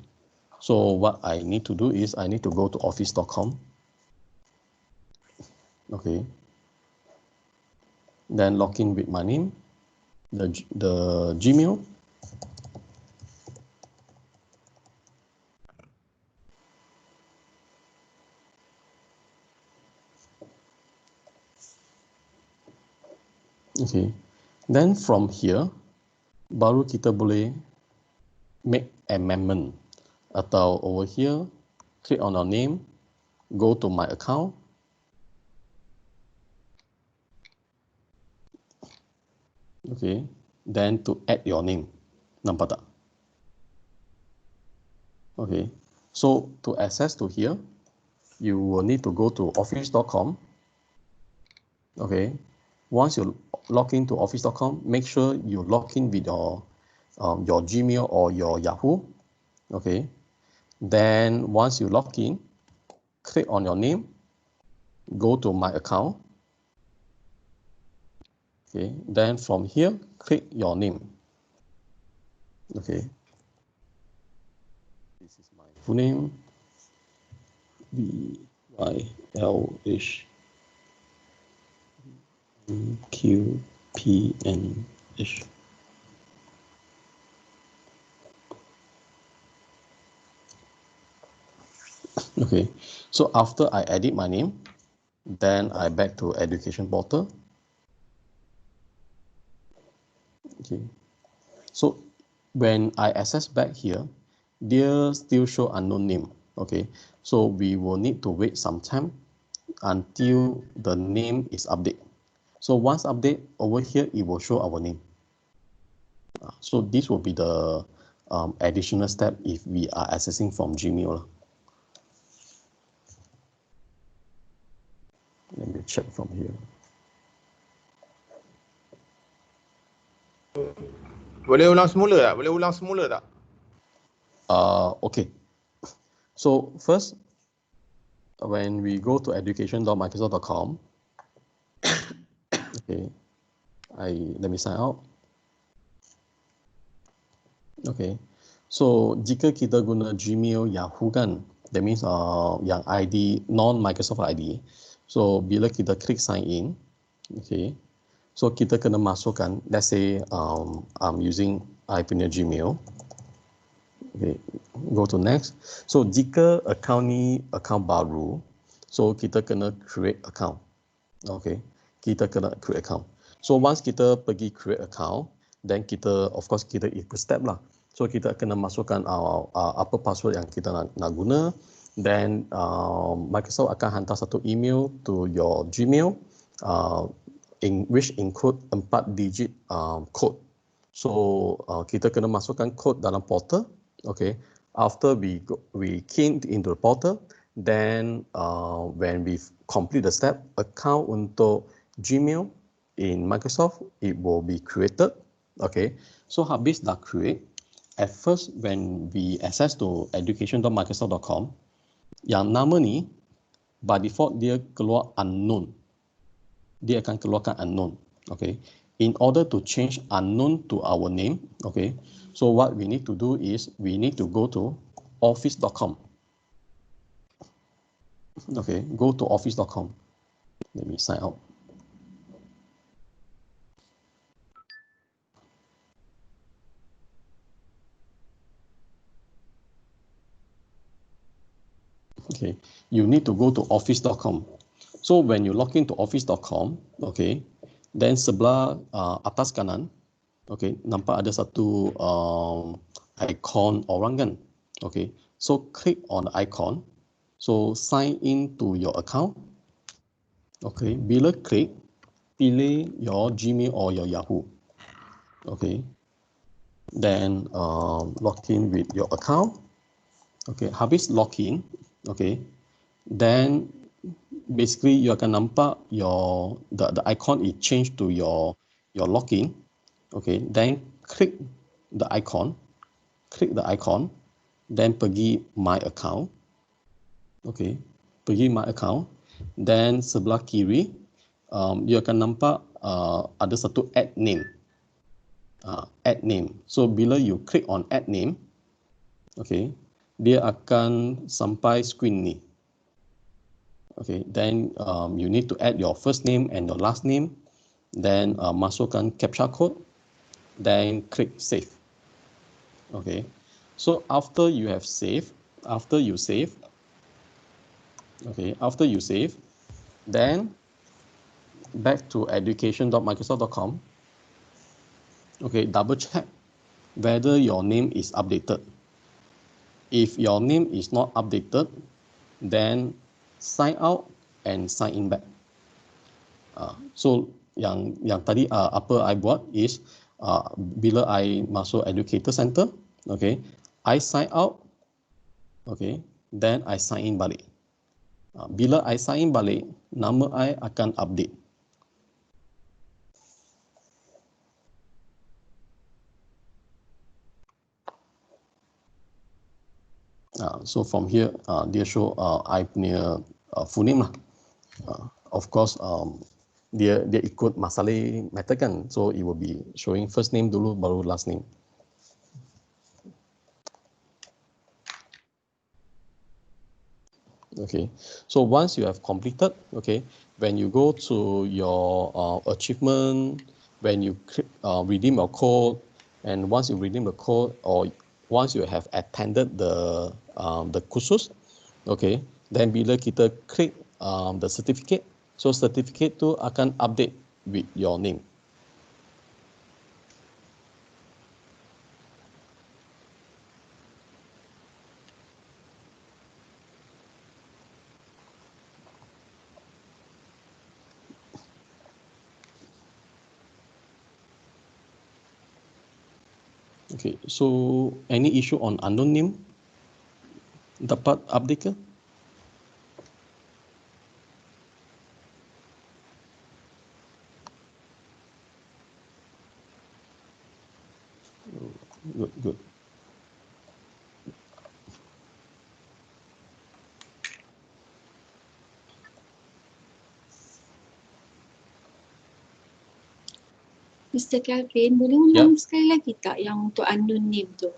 So what I need to do is I need to go to office.com. Okay. Then log in with my name, the Gmail. Okay, then from here, baru kita boleh make amendment. Atau over here, click on your name, go to my account. Okay, then to add your name. Nampak tak? Okay, so to access to here, you will need to go to office.com. Okay, once you log into office.com, make sure you log in with your Gmail or your Yahoo. Okay, then once you log in, click on your name, go to my account. Okay, then from here, click your name. Okay, this is my full name, BYLH QPNH. Okay, so after I edit my name, then I back to education portal. Okay, so when I access back here, there still show unknown name. Okay, so we will need to wait some time until the name is updated. So once update over here, it will show our name. So this will be the additional step if we are accessing from Gmail. Let me check from here. Boleh ulang semula tak? Boleh ulang semula tak? Okay. So first, when we go to education.microsoft.com, okay, let me sign out. Okay, so jika kita guna Gmail, Yahoo kan, that means yang ID non-Microsoft ID. So bila kita klik sign in, okay, so kita kena masukkan, let's say I'm using I punya Gmail. Okay, go to next. So jika account ni account baru, so kita kena create account. Okay, kita kena create account. So once kita pergi create account, then kita, of course, kita ikut step lah. So kita kena masukkan apa password yang kita nak guna. Then Microsoft akan hantar satu email to your Gmail, in which include 4 digit code. So kita kena masukkan code dalam portal. Okay, after we key into the portal, then when we complete the step, account untuk Gmail in Microsoft, it will be created. Okay, so habis dah create, at first when we access to education.microsoft.com, yang nama ni by default dia keluar unknown. Dia akan keluarkan unknown. Okay, in order to change unknown to our name, okay, so what we need to do is we need to go to office.com. Okay, go to office.com. Let me sign out. Okay, you need to go to office.com. So when you log into office.com, okay, then sebelah atas kanan, okay, nampak ada satu icon orang kan? Okay, so click on the icon. So sign in to your account. Okay, bila klik, pilih your Gmail or your Yahoo. Okay, then log in with your account. Okay, habis login. Okay, then basically you akan nampak the icon is changed to your login. Okay, then click the icon, then pergi my account. Okay, pergi my account, then sebelah kiri you akan nampak ada satu add name. Add name. So bila you click on add name, okay, dia akan sampai screen ni. Okay, then you need to add your first name and your last name, then masukkan Captcha code, then click save. Okay, so after you save, then back to education.microsoft.com. Okay, double check whether your name is updated. If your name is not updated, then sign out and sign in back. So yang tadi apa I buat is bila I masuk Educator Center, okay, I sign out, okay, then I sign in balik. Bila I sign in balik, nama I akan update. So from here, dia show I punya full name lah. Of course, dia ikut masalah method kan, so it will be showing first name dulu baru last name. Okay, so once you have completed, okay, when you go to your achievement, when you redeem your code, and once you redeem the code, or once you have attended the kursus, okay, then bila kita click the certificate, so certificate tu akan update with your name. Okay, so any issue on unknown name dapat update ke? Good. Mr. Kelvin, boleh ulang sekali lagi tak yang untuk unknown name tu?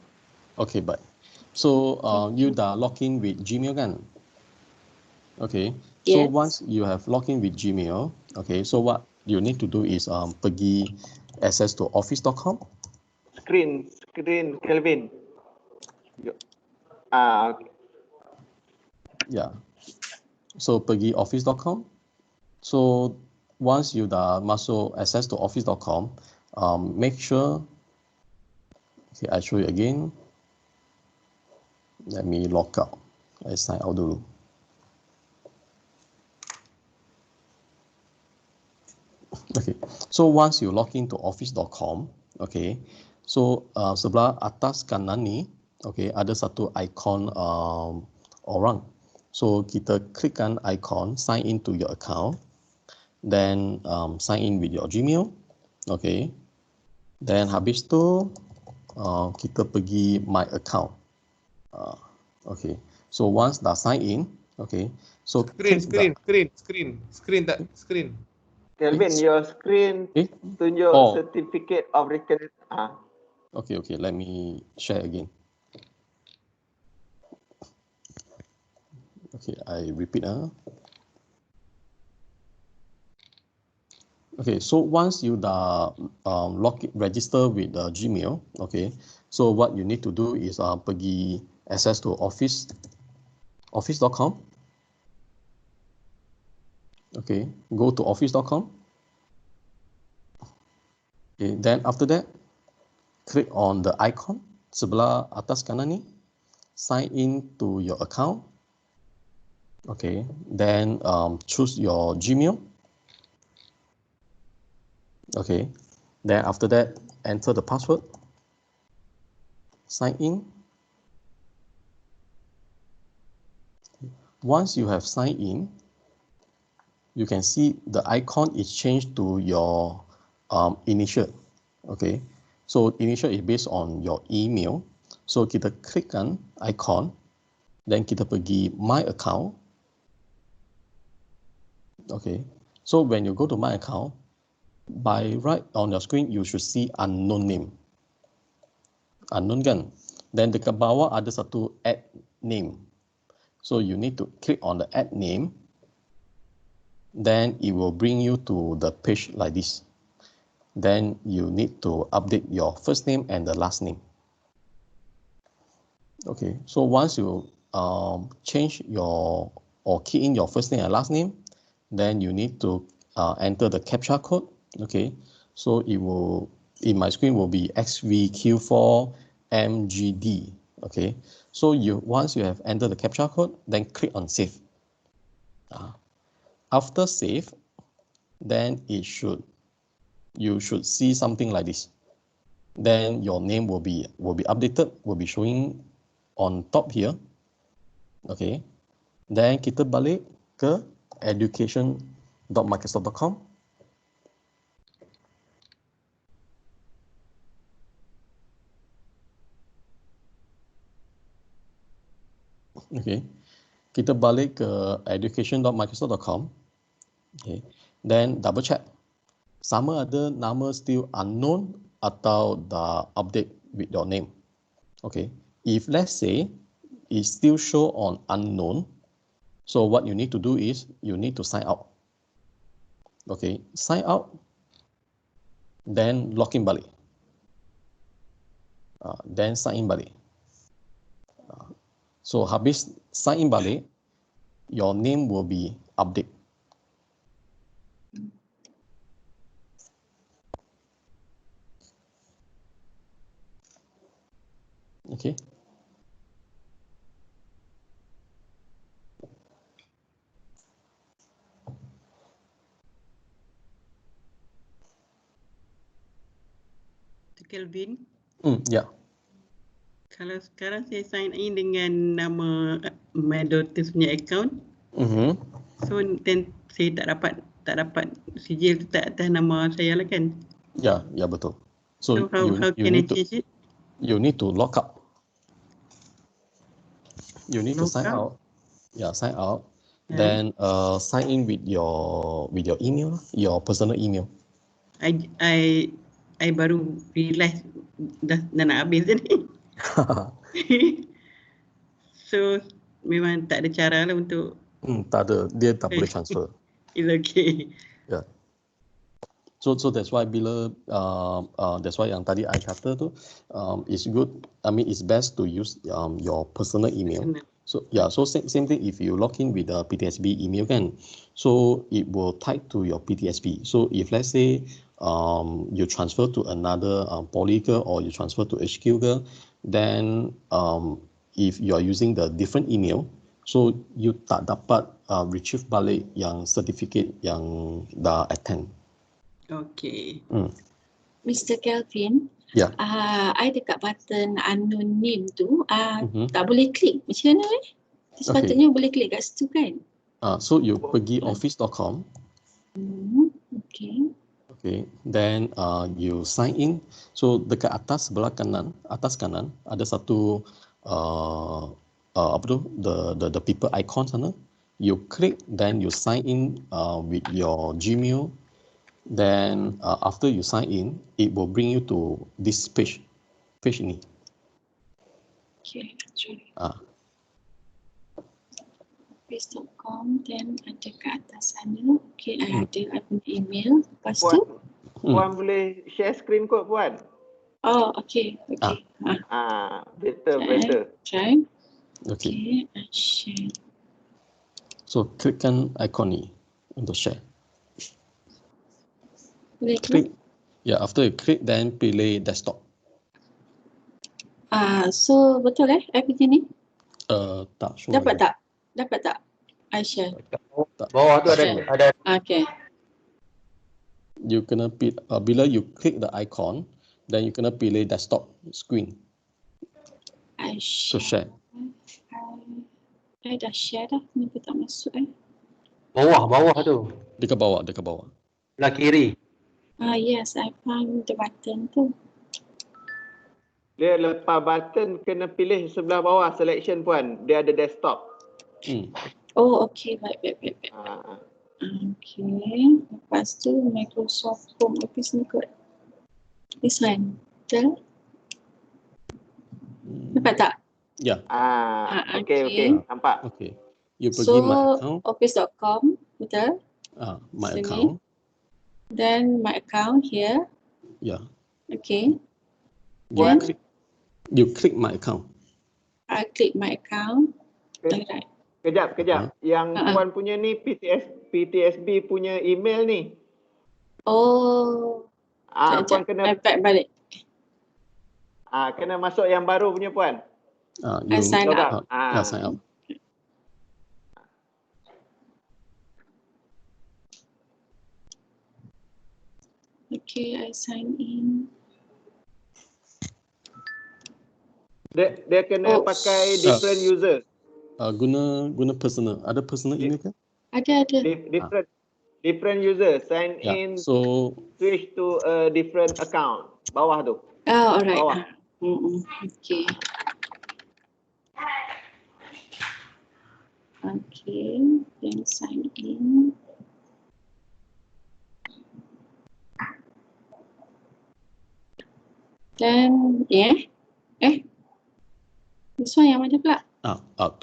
Okay, baik. So you dah login with Gmail kan? Okay. So once you have login with Gmail, okay, so what you need to do is pergi access to office.com. Screen Kelvin. Okay. Yeah. So pergi office.com. So once you dah masuk access to office.com, make sure, okay, I show you again. Let me log out. I sign out dulu. Okay, so once you log into office.com, okay, so sebelah atas kanan ni, okay, ada satu icon orang. So kita klikkan icon sign into your account, then sign in with your Gmail, okay. Then habis tu kita pergi my account. Okay, so once dah sign in, okay, so Screen. Kelvin, your screen tunjuk certificate of recognition. Okay, let me share again. Okay, I repeat. Okay, so once you dah register with Gmail, okay, so what you need to do is pergi access to office.com. Okay, go to office.com. Okay, then after that, click on the icon sebelah atas kanan ni, sign in to your account. Okay, then choose your Gmail. Okay, then after that, enter the password, sign in. Once you have signed in, you can see the icon is changed to your initial. Okay, so initial is based on your email. So kita klikkan icon, then kita pergi my account. Okay, so when you go to my account, by right on your screen, you should see unknown name. Unknown kan? Then dekat bawah ada satu add name. So you need to click on the add name. Then it will bring you to the page like this. Then you need to update your first name and the last name. Okay, so once you change your or key in your first name and last name, then you need to enter the Captcha code. Okay, so it will, in my screen will be XVQ4MGD. Okay, so once you have entered the Captcha code, then click on save. After save, then you should see something like this. Then your name will be updated, will be showing on top here. Okay, then kita balik ke education.microsoft.com. Okay, kita balik ke education.microsoft.com. Okay, then double check sama ada nama still unknown atau dah update with your name. Okay, if let's say it still show on unknown, so what you need to do is you need to sign out. Okay, sign out, then log in balik, then sign in balik. So habis sign in balik, your name will be update. Okay. Kelvin. Ya. Kalau sekarang saya sign in dengan nama my daughter's punya account. So then saya tak dapat sijil tu tak atas nama saya lah kan? Ya, betul. So how can I change it? You need to log out. You need to sign out. out. Yeah, sign out. Then sign in with your email, your personal email. I baru realise dah nak habis ni. So memang tak ada cara lah untuk. Tak ada, dia tak boleh transfer. It's okay. Yeah. So that's why that's why yang tadi I kata tu, it's good. I mean, it's best to use your personal email. So yeah, so same thing if you log in with the PTSB email kan, so it will tie to your PTSB. So if let's say you transfer to another poly ke, or you transfer to HQ ke, then if you are using the different email, so you tak dapat retrieve balik yang certificate yang dah attend. Okay. Mr. Kelvin, I dekat button unknown name tu tak boleh klik. Macam mana sepatutnya boleh klik kat situ kan? So you pergi office.com. Okay, then you sign in. So dekat atas sebelah kanan, atas kanan ada satu apa tu, the people icon sana. You click, then you sign in with your Gmail. Then after you sign in, it will bring you to this page ini. Okay, office.com, then ada kat atas sana. Okay, I ada punya email. Lepas tu Puan boleh share screen kot Puan? Oh, okay. Better. Try. Okay. Share. So klikkan icon ni untuk share. Boleh click. Yeah, after you click, then pilih desktop. So betul I pergi ni? Tak sure. Dapat tak? I share. Bawah tu ada. Okay. You kena bila you click the icon, then you kena pilih desktop screen. I to share. I dah share dah. Kenapa tak masuk Bawah tu. Dekat bawah. Belah kiri. Yes, I found the button tu. Dia lepas button kena pilih sebelah bawah selection Puan. Dia ada desktop. Oh, okay. Baik. Okay. Lepas tu Microsoft Home Office ni kot. This one. Betul? Dapat tak? Ya. Okay. Nampak. Okay. You pergi my account. Office.com. Betul? My Sini. account. Then my account here. Yeah. Okay. You click my account. I click my account. Alright. Kejap. Yang Puan punya ni PTSB punya email ni. Oh. Puan kena iPad balik. Kena masuk yang baru punya Puan. Sign log up. out. Sign up. Okay, I sign in. Dia kena pakai different user. Guna personal. Ada personal email ke? Ada. Different user. Sign in. So switch to a different account. Bawah tu. Oh, alright. Bawah. Okay. Okay, then sign in. Then, this one yang mana pula?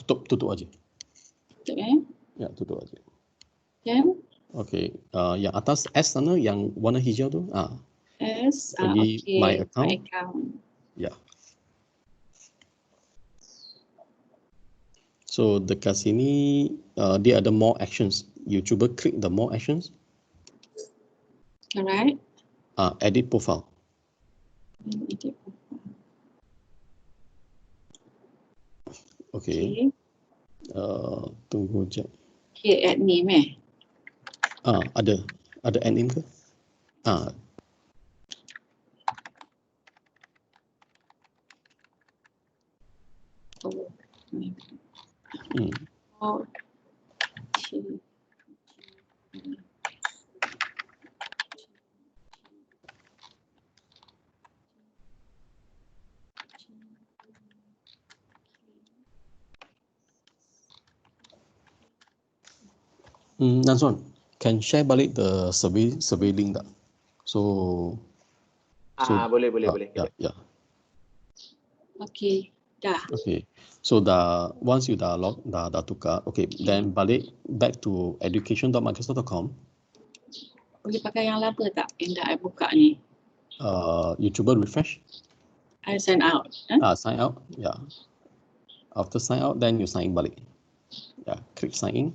Tutup aja. Tutup Ya, tutup aja. Then? Okay, yang atas S sana yang warna hijau tu, S, pergi okay. my account. Ya. So dekat sini dia ada more actions. You cuba klik the more actions. Alright. Edit profile. Edit profile. Okay. Tunggu jap. Okay, add name Ada add name ke? Nazwan, can share balik the survey link tak? So boleh. Ya. Okay, dah. Okay. So once you dah tukar, okay, then balik back to education.microsoft.com. Boleh pakai yang lama tak? Yang dah I buka ni. You cuba refresh. I sign out. Sign out, yeah. After sign out, then you sign in balik. Yeah, click sign in.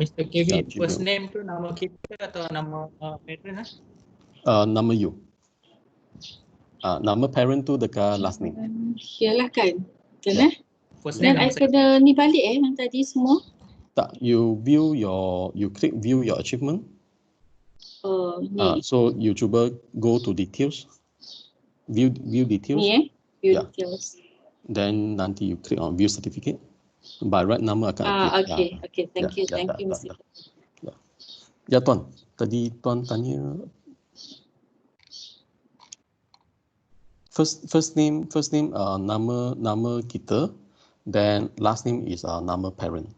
Mr. Kevin, first name tu nama kita atau nama parent? Nama you. Nama parent tu dekat last name. Yalah kan. Betul First Dan name I kena ni balik yang tadi semua. Tak, you click view your achievement. Ni. So you cuba go to details. View details. Ni view details. Then nanti you click on view certificate. By right nama akan okay. Thank you, Mr. Ya Tuan, tadi Tuan tanya first name nama kita, then last name is nama parent.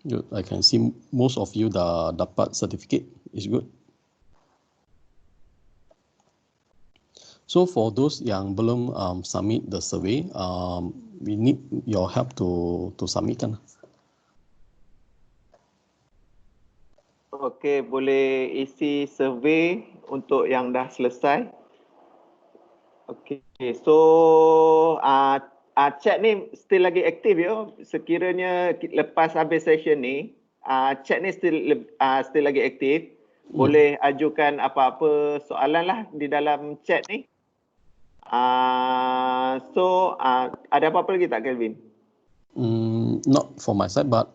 Good. I can see most of you dah dapat certificate. Is good. So for those yang belum submit the survey, we need your help to submitkan. Okay, boleh isi survey untuk yang dah selesai. Okay, so chat ni still lagi aktif ya. Sekiranya lepas habis session ni, chat ni still lagi aktif. Boleh ajukan apa-apa soalan lah di dalam chat ni. So ada apa-apa lagi tak, Kelvin? Not for my side, but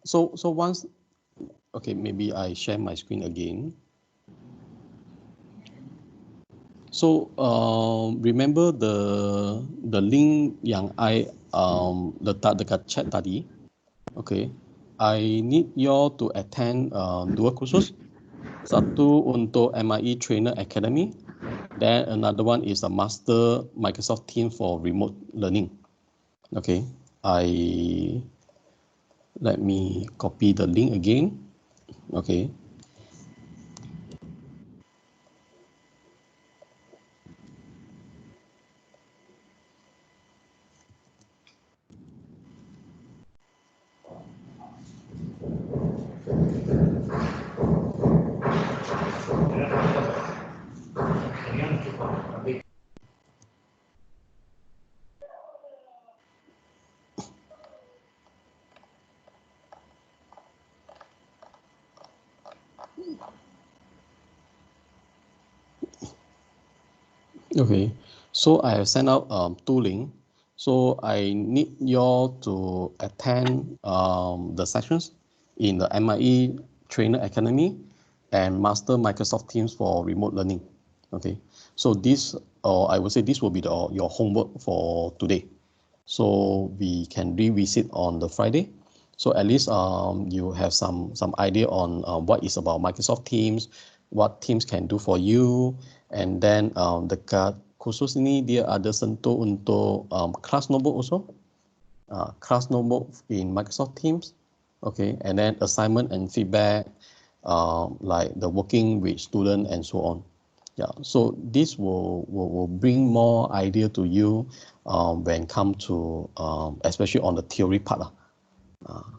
so once, okay, maybe I share my screen again. So remember the link yang I letak dekat chat tadi. Okay, I need you all to attend dua kursus. Satu untuk MIE Trainer Academy, then another one is a Master Microsoft Teams for Remote Learning. Okay, let me copy the link again. Okay, Okay, so I have sent out 2 links. So I need you all to attend the sessions in the MIE Trainer Academy and Master Microsoft Teams for remote learning. Okay, so this, or I would say this will be your homework for today. So we can revisit on the Friday. So at least you have some idea on what is about Microsoft Teams, what Teams can do for you, and then dekat khusus ini dia ada sentuh untuk class notebook also, class notebook in Microsoft Teams, okay, and then assignment and feedback, like the working with student and so on. Yeah, so this will bring more idea to you when come to especially on the theory part.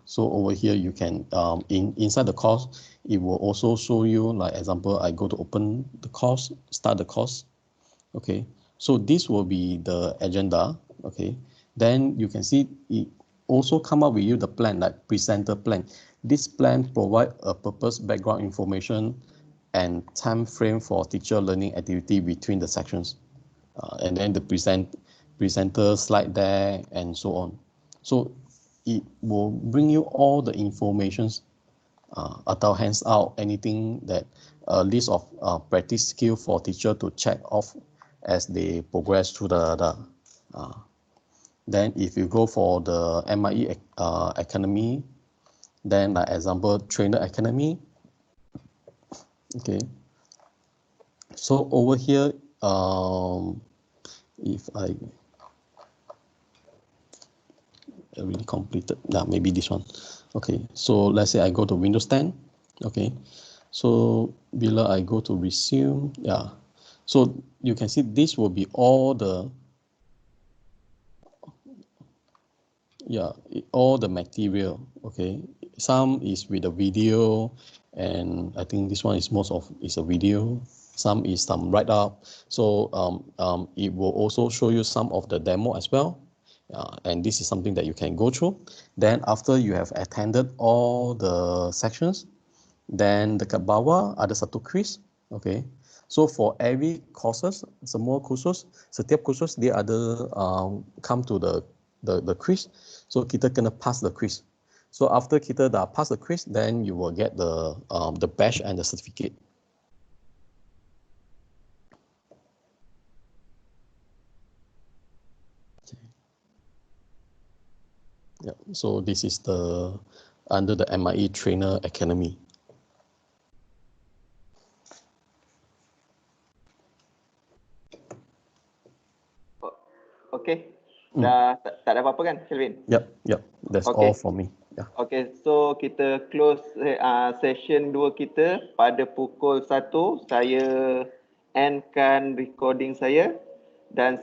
So over here you can inside the course, it will also show you, like example, I go to open the course, start the course. Okay, so this will be the agenda. Okay, then you can see it also come up with you the plan, like presenter plan. This plan provide a purpose, background information, and time frame for teacher learning activity between the sections, and then the presenter slide there and so on. So it will bring you all the informations, atau hands out anything that a list of practice skill for teacher to check off as they progress through the then if you go for the MIE Academy, then like example Trainer Academy. Okay, so over here, if I already completed, maybe this one. Okay, so let's say I go to Windows 10. Okay, so below I go to resume. Yeah, so you can see this will be all the all the material. Okay, some is with a video, and I think this one is is a video. Some is some write up. So it will also show you some of the demo as well. And this is something that you can go through. Then after you have attended all the sections, then dekat bawah ada satu quiz. Okay, so for every courses, semua kursus, setiap kursus dia ada come to the quiz. So kita kena pass the quiz. So after kita dah pass the quiz, then you will get the badge and the certificate. Yeah, so this is the under the MIE Trainer Academy. Okay, dah tak ada apa-apa kan, Kelvin? Yep, that's all for me. Yeah. Okay, so kita close session 2 kita pada pukul 1. Saya endkan recording saya dan